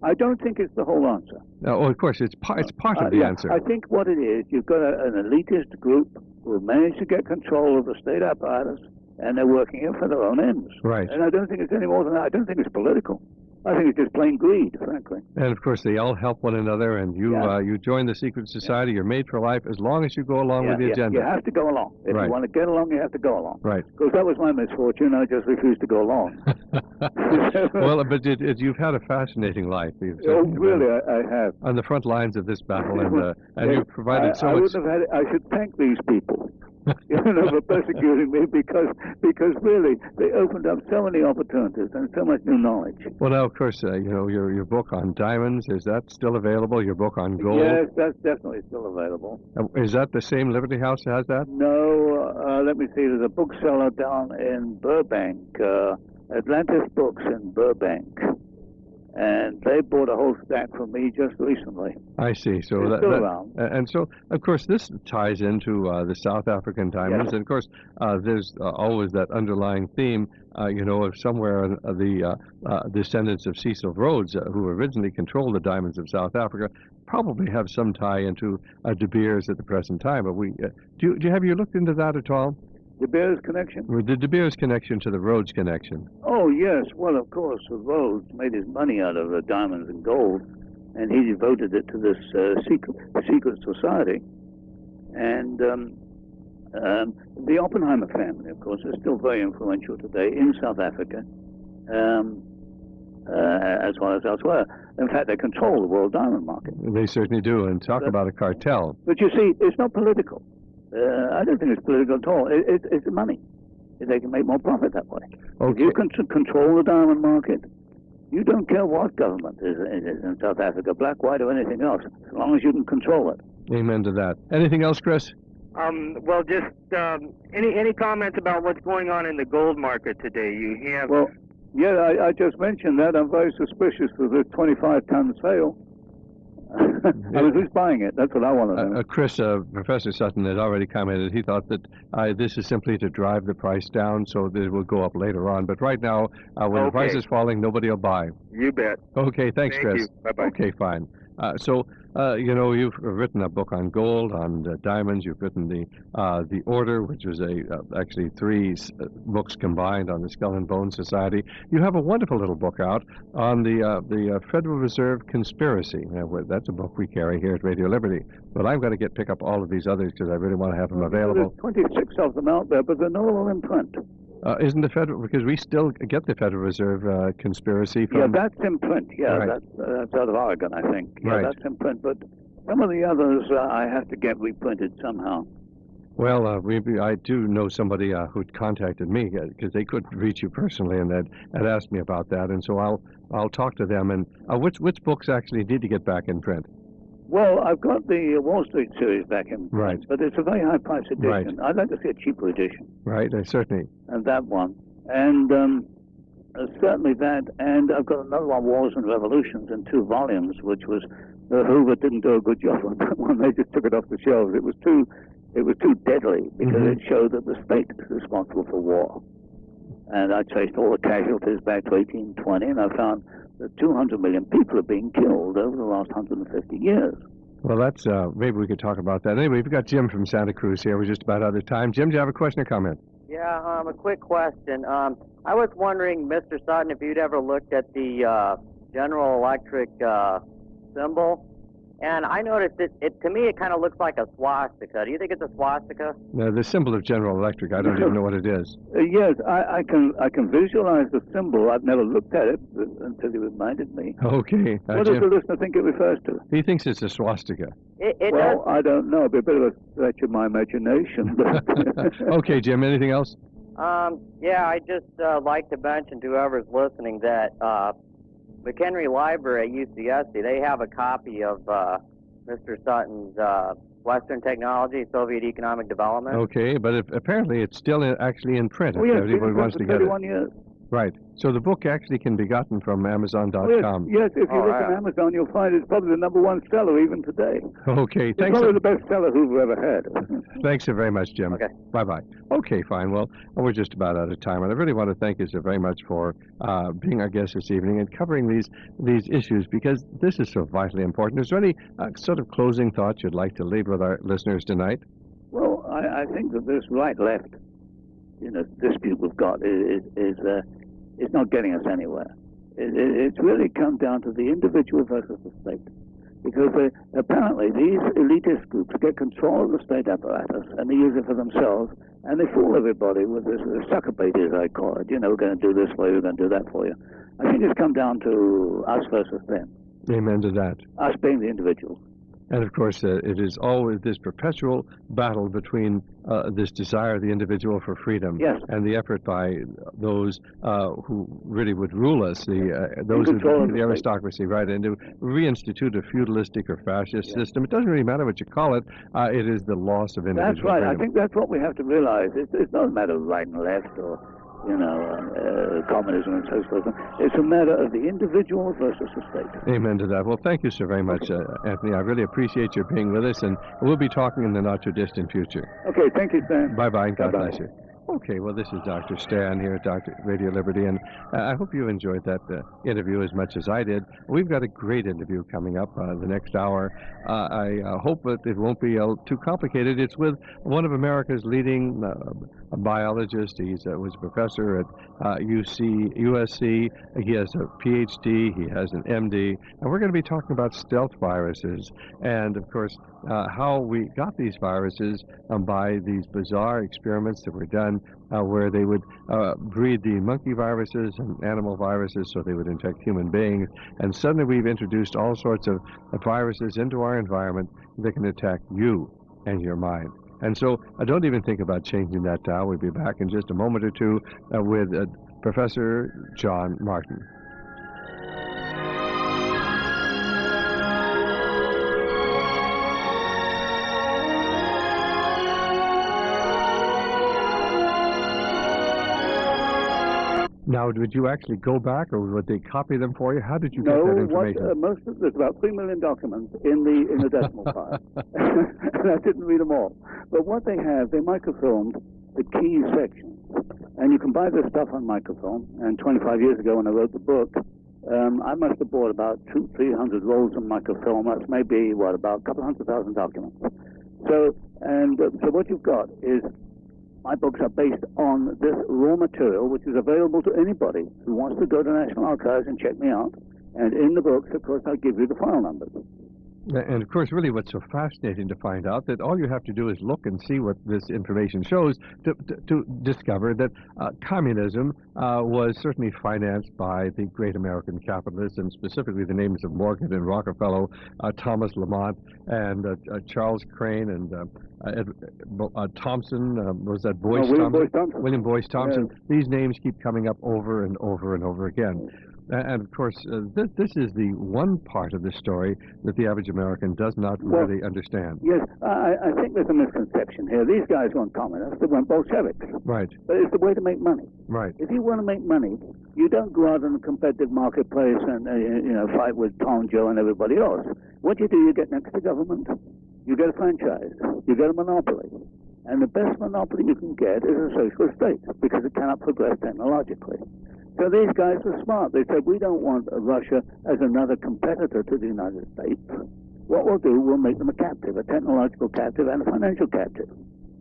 I don't think it's the whole answer. Oh, of course, it's part of the answer. I think what it is, you've got an elitist group who have managed to get control of the state apparatus, and they're working it for their own ends. Right. And I don't think it's any more than that. I don't think it's political. I think it's just plain greed, frankly. And, of course, they all help one another, and you join the secret society. You're made for life as long as you go along with the agenda. You have to go along. If you want to get along, you have to go along. Right. Because that was my misfortune. I just refused to go along. Well, but you've had a fascinating life. Oh, really, I have. On the front lines of this battle, and you've provided so I much. wouldn't have had it. I should thank these people, for persecuting me because really they opened up so many opportunities and so much new knowledge. Well, now, of course, your book on diamonds, is that still available? Your book on gold? Yes, that's definitely still available. Is that the same Liberty House that has that? No, let me see. There's a bookseller down in Burbank, Atlantis Books in Burbank. And they bought a whole stack from me just recently. I see. So it's still around. And so, of course, this ties into the South African diamonds. Yes. And of course, there's always that underlying theme, of somewhere the descendants of Cecil Rhodes, who originally controlled the diamonds of South Africa, probably have some tie into De Beers at the present time. But have you looked into that at all? De Beers connection? The De Beers connection to the Rhodes connection. Oh, yes. Well, of course, Rhodes made his money out of diamonds and gold, and he devoted it to this secret society. And the Oppenheimer family, of course, is still very influential today in South Africa, as well as elsewhere. In fact, they control the world diamond market. They certainly do, and talk about a cartel. But you see, it's not political. I don't think it's political at all. It's money. They can make more profit that way. Okay. If you can control the diamond market, you don't care what government is in South Africa, black, white, or anything else, as long as you can control it. Amen to that. Anything else, Chris? Well, just any comments about what's going on in the gold market today? You have... Well, yeah, I just mentioned that. I'm very suspicious of the 25-ton sale. I was just buying it. That's what I want to know. Chris, Professor Sutton had already commented. He thought that this is simply to drive the price down so that it will go up later on. But right now, when the price is falling, nobody will buy. You bet. Okay, thanks, Thank Chris. You. Bye-bye. Okay, fine. You've written a book on gold, on diamonds. You've written the Order, which was actually 3 books combined on the Skull and Bone Society. You have a wonderful little book out on the Federal Reserve Conspiracy. Now, that's a book we carry here at Radio Liberty. But I'm going to pick up all of these others because I really want to have them available. There's 26 of them out there, but they're not all in print. Isn't the Federal, because we still get the Federal Reserve Conspiracy from... Yeah, that's in print. Yeah, right. That's out of Oregon, I think. Yeah, right. That's in print. But some of the others I have to get reprinted somehow. Well, I do know somebody who'd contacted me because they couldn't reach you personally, and had asked me about that. And so I'll talk to them. And which books actually need to get back in print? Well, I've got the Wall Street series back in print, right. But it's a very high-priced edition. Right. I'd like to see a cheaper edition. Right, certainly. And that one. And certainly that. And I've got another one, Wars and Revolutions, in 2 volumes, which was Hoover didn't do a good job on that one. They just took it off the shelves. It was too deadly because it showed that the state is responsible for war. And I traced all the casualties back to 1820, and I found that 200 million people are being killed over the last 150 years. Well, that's, maybe we could talk about that. Anyway, we've got Jim from Santa Cruz here. We're just about out of time. Jim, do you have a question or comment? Yeah, a quick question. I was wondering, Mr. Sutton, if you'd ever looked at the General Electric symbol. And I noticed to me, it kind of looks like a swastika. Do you think it's a swastika? No, the symbol of General Electric, I don't even know what it is. Yes, I can visualize the symbol. I've never looked at it until you reminded me. Okay. What does the listener think it refers to? He thinks it's a swastika. Well, I don't know. It'd be a bit of a stretch of my imagination. Okay, Jim, anything else? Yeah, I just like to mention to whoever's listening that McHenry Library at UCSC, they have a copy of Mr. Sutton's Western Technology, Soviet Economic Development. Okay, but apparently it's still actually in print if yes, everyone wants to get it. 31 years. Right. So the book actually can be gotten from Amazon.com. Yes, if you look on Amazon, you'll find it's probably the #1 seller even today. Okay, it's thanks. Probably the best seller Hoover ever had. Thanks so very much, Jim. Okay. Bye-bye. Okay, fine. Well, we're just about out of time, and I really want to thank you so very much for being our guest this evening and covering these issues, because this is so vitally important. Is there any sort of closing thoughts you'd like to leave with our listeners tonight? Well, I think that this right-left, dispute we've got is not getting us anywhere. It's really come down to the individual versus the state. Because apparently these elitist groups get control of the state apparatus and they use it for themselves, And they fool everybody with this sucker bait, as I call it. You know, we're going to do this for you, we're going to do that for you. I think it's come down to us versus them. Amen to that. Us being the individuals. And of course, it is always this perpetual battle between this desire of the individual for freedom, yes, and the effort by those who really would rule us, those who the aristocracy, right, and to reinstitute a feudalistic or fascist system. It doesn't really matter what you call it. It is the loss of individual That's right. freedom. I think that's what we have to realize. It's not a matter of right and left or, you know, communism and socialism. It's a matter of the individual versus the state. Amen to that. Well, thank you so very much, Anthony. I really appreciate your being with us, and we'll be talking in the not-too-distant future. Okay, thank you, Stan. Bye-bye, and God Bye-bye. bless you. Okay, well, this is Dr. Stan here at Dr. Radio Liberty, and I hope you enjoyed that interview as much as I did. We've got a great interview coming up the next hour. I hope that it won't be too complicated. It's with one of America's leading biologists. He was a professor at USC. He has a PhD. He has an MD. And we're going to be talking about stealth viruses and, of course, how we got these viruses by these bizarre experiments that were done where they would breed the monkey viruses and animal viruses so they would infect human beings. And suddenly we've introduced all sorts of viruses into our environment that can attack you and your mind. And so don't even think about changing that now. We'll be back in just a moment or two with Professor John Martin. Now, would you actually go back, or would they copy them for you? How did you get that information? There's about 3 million documents in the decimal file. And I didn't read them all. But what they have, they microfilmed the key sections. And you can buy this stuff on microfilm. And 25 years ago when I wrote the book, I must have bought about 200-300 rolls of microfilm. That's maybe, about a couple 100,000 documents. So what you've got is my books are based on this raw material, which is available to anybody who wants to go to National Archives and check me out. And in the books, of course, I'll give you the file numbers. And, of course, really what's so fascinating to find out that all you have to do is look and see what this information shows to discover that communism was certainly financed by the great American capitalists, and specifically the names of Morgan and Rockefeller, Thomas Lamont, and Charles Crane, and Thompson, was that Boyce Thompson? William Boyce Thompson. Yes. These names keep coming up over and over and over again. And, of course, this is the one part of the story that the average American does not really understand. Yes, I think there's a misconception here. These guys weren't communists, they weren't Bolsheviks. Right. But it's the way to make money. Right. If you want to make money, you don't go out in the competitive marketplace and fight with Tom, Joe, and everybody else. What you do, you get next to government, you get a franchise, you get a monopoly. And the best monopoly you can get is a socialist state, because it cannot progress technologically. So these guys were smart. They said, we don't want Russia as another competitor to the United States. What we'll do, we'll make them a captive, a technological captive and a financial captive.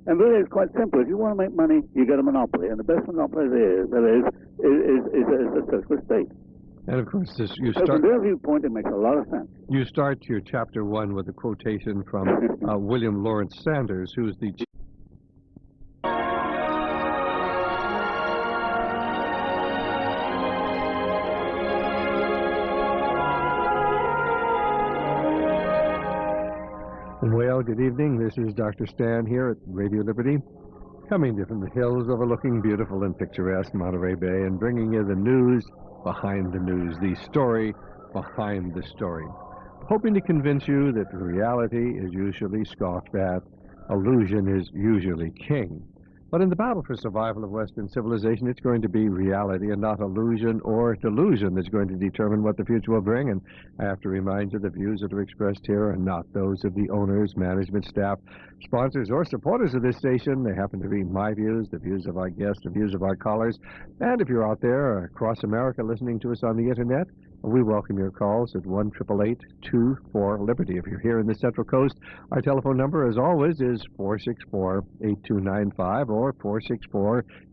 And really, it's quite simple. If you want to make money, you get a monopoly. And the best monopoly there is a socialist state. And, of course, So from their viewpoint, it makes a lot of sense. You start your chapter 1 with a quotation from William Lawrence Sanders, who's the Well, good evening. This is Dr. Stan here at Radio Liberty, coming to you from the hills overlooking beautiful and picturesque Monterey Bay and bringing you the news behind the news, the story behind the story, hoping to convince you that reality is usually scoffed at, illusion is usually king. But in the battle for survival of Western civilization, it's going to be reality and not illusion or delusion that's going to determine what the future will bring. And I have to remind you, the views that are expressed here are not those of the owners, management, staff, sponsors, or supporters of this station. They happen to be my views, the views of our guests, the views of our callers. And if you're out there across America listening to us on the Internet, we welcome your calls at 1-888-24-LIBERTY. If you're here in the Central Coast, our telephone number, as always, is 464-8295 or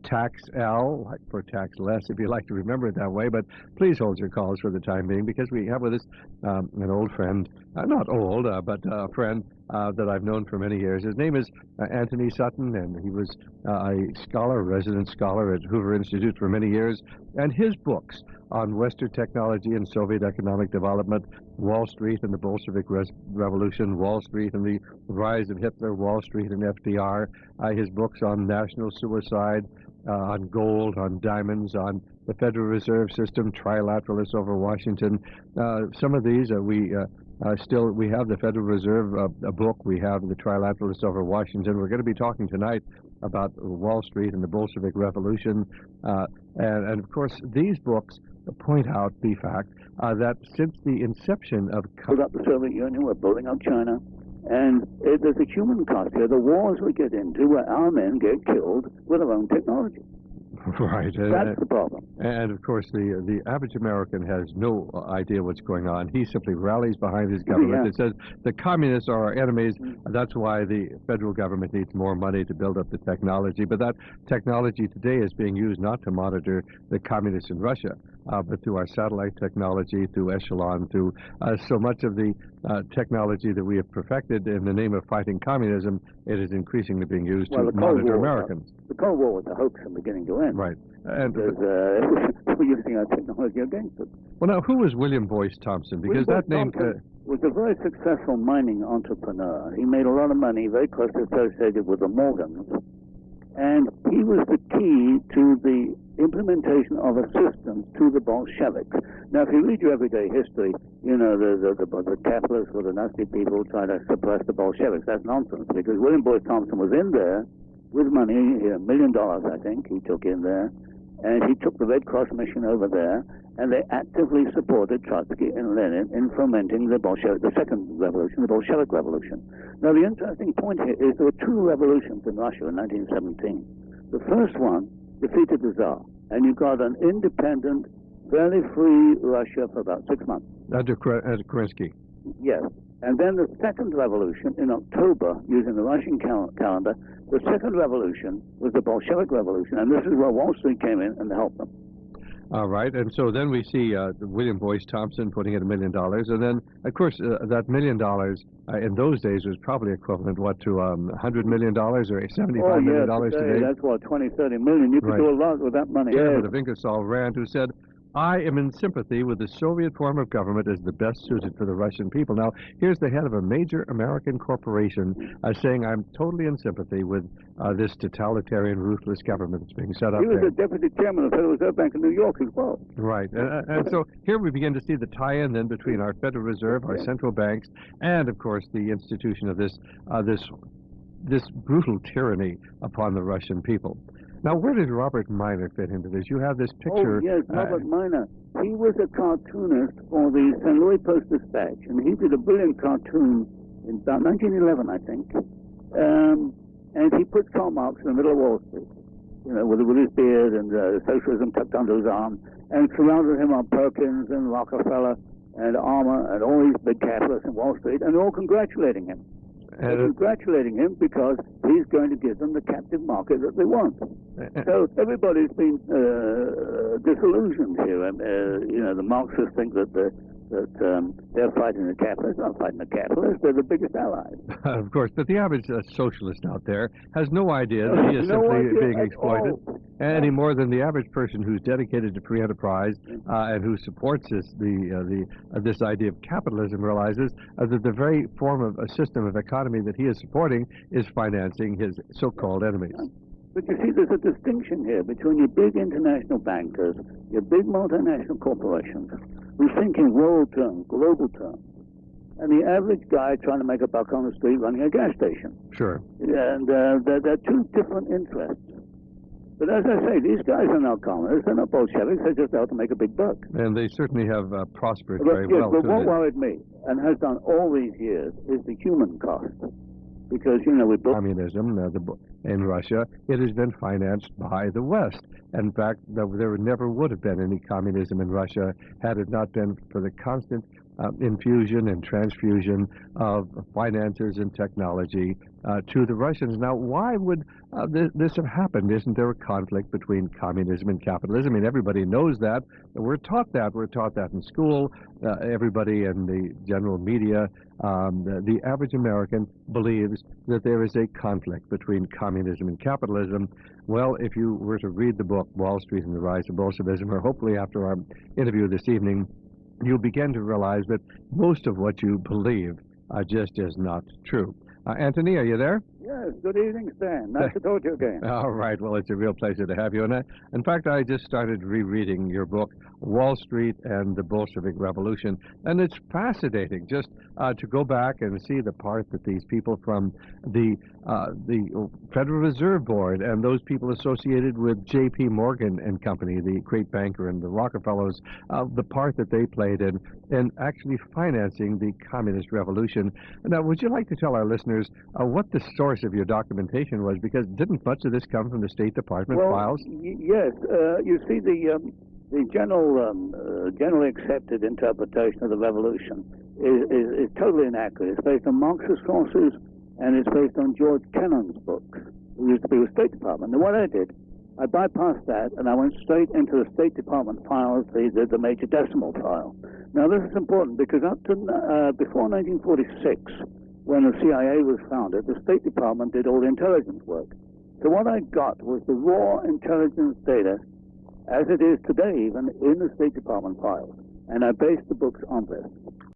tax L, like for tax less, if you like to remember it that way. But please hold your calls for the time being, because we have with us an old friend, not old, but a friend that I've known for many years. His name is Antony Sutton, and he was a scholar, resident scholar at Hoover Institute for many years. And his books on Western technology and Soviet economic development, Wall Street and the Bolshevik Revolution, Wall Street and the rise of Hitler, Wall Street and FDR, his books on national suicide, on gold, on diamonds, on the Federal Reserve System, trilateralists over Washington. Some of these we have the Federal Reserve book, we have the trilateralists over Washington. We're going to be talking tonight about Wall Street and the Bolshevik Revolution. And of course, these books point out the fact that since the inception of... Build up the Soviet Union, we're building up China. And there's a human cost here. The wars we get into where our men get killed with their own technology. Right. That's the problem. And of course, the average American has no idea what's going on. He simply rallies behind his government. Yeah. It says the communists are our enemies. That's why the federal government needs more money to build up the technology. But that technology today is being used not to monitor the communists in Russia, but through our satellite technology, through Echelon, through so much of the technology that we have perfected in the name of fighting communism. It is increasingly being used to monitor Americans. The Cold War was a hoax from beginning to end. Right. And because we're using our technology against it. Well, now, who was William Boyce Thompson? Because that name was a very successful mining entrepreneur. He made a lot of money, very closely associated with the Morgans. And he was the key to the implementation of assistance to the Bolsheviks. Now, if you read your everyday history, you know, the capitalists or the Nazi people trying to suppress the Bolsheviks. That's nonsense, because William Boyce Thompson was in there with money, $1 million, I think, he took in there. And he took the Red Cross mission over there, and they actively supported Trotsky and Lenin in fomenting the second revolution, the Bolshevik Revolution. Now, the interesting point here is there were two revolutions in Russia in 1917. The first one defeated the Tsar, and you got an independent, fairly free Russia for about 6 months. Under Kerensky. Yes. And then the second revolution in October, using the Russian calendar, the second revolution was the Bolshevik Revolution, and this is where Wall Street came in and helped them. All right, and so then we see William Boyce Thompson putting in $1 million, and then, of course, that $1 million in those days was probably equivalent, what, to $100 million or $75 million today? That's what, 20, 30 million. You could do a lot with that money. Chairman of Ingersoll Rand, who said, I am in sympathy with the Soviet form of government as the best suited for the Russian people. Now, here's the head of a major American corporation saying, I'm totally in sympathy with this totalitarian, ruthless government that's being set up there. He was the deputy chairman of the Federal Reserve Bank in New York as well. Right. And so here we begin to see the tie-in then between our Federal Reserve, our central banks, and, of course, the institution of this brutal tyranny upon the Russian people. Now, where did Robert Minor fit into this? You have this picture. Oh, yes, Robert Minor. He was a cartoonist for the St. Louis Post-Dispatch, and he did a brilliant cartoon in about 1911, I think. And he put Karl Marx in the middle of Wall Street, you know, with his beard and socialism tucked under his arm, and surrounded him on Perkins and Rockefeller and Armour and all these big capitalists in Wall Street, and they're all congratulating him. They're congratulating him because he's going to give them the captive market that they want. So everybody's been disillusioned here. You know, the Marxists think that they're fighting the capitalists. They're not fighting the capitalists. They're the biggest allies. Of course, but the average socialist out there has no idea that he is simply being exploited any more than the average person who's dedicated to free enterprise and who supports this idea of capitalism realizes that the very form of a system of economy that he is supporting is financing his so-called enemies. But you see, there's a distinction here between your big international bankers, your big multinational corporations, who think in world terms, global terms, and the average guy trying to make a buck on the street running a gas station. Sure. And they're two different interests. But as I say, these guys are not communists, they're not Bolsheviks, they're just out to make a big buck. And they certainly have prospered very well. But what worried me, and has done all these years, is the human cost. Because, you know, we built communism in Russia, it has been financed by the West. In fact, there never would have been any communism in Russia had it not been for the constant infusion and transfusion of financiers and technology to the Russians. Now, why would this have happened? Isn't there a conflict between communism and capitalism? I mean, everybody knows that. We're taught that. We're taught that in school. Everybody in the general media, the average American believes that there is a conflict between communism and capitalism. Well, if you were to read the book Wall Street and the Rise of Bolshevism, or hopefully after our interview this evening, you'll begin to realize that most of what you believe just is not true. Antony, are you there? Yes, good evening, Stan. Nice to talk to you again. All right, well, it's a real pleasure to have you. And in fact, I just started rereading your book, Wall Street and the Bolshevik Revolution, and it's fascinating just to go back and see the part that these people from the Federal Reserve Board and those people associated with J.P. Morgan and Company, the great banker, and the Rockefellers, the part that they played in actually financing the communist revolution. Now, would you like to tell our listeners what the source of your documentation was? Because didn't much of this come from the State Department files? Yes. You see, the generally accepted interpretation of the revolution is totally inaccurate. It's based on Marxist sources, and it's based on George Kennan's book, who used to be with the State Department. And what I did, I bypassed that, and I went straight into the State Department files, the major decimal file. Now, this is important because up to before 1946, when the CIA was founded, the State Department did all the intelligence work. So what I got was the raw intelligence data, as it is today, even in the State Department files. And I based the books on this.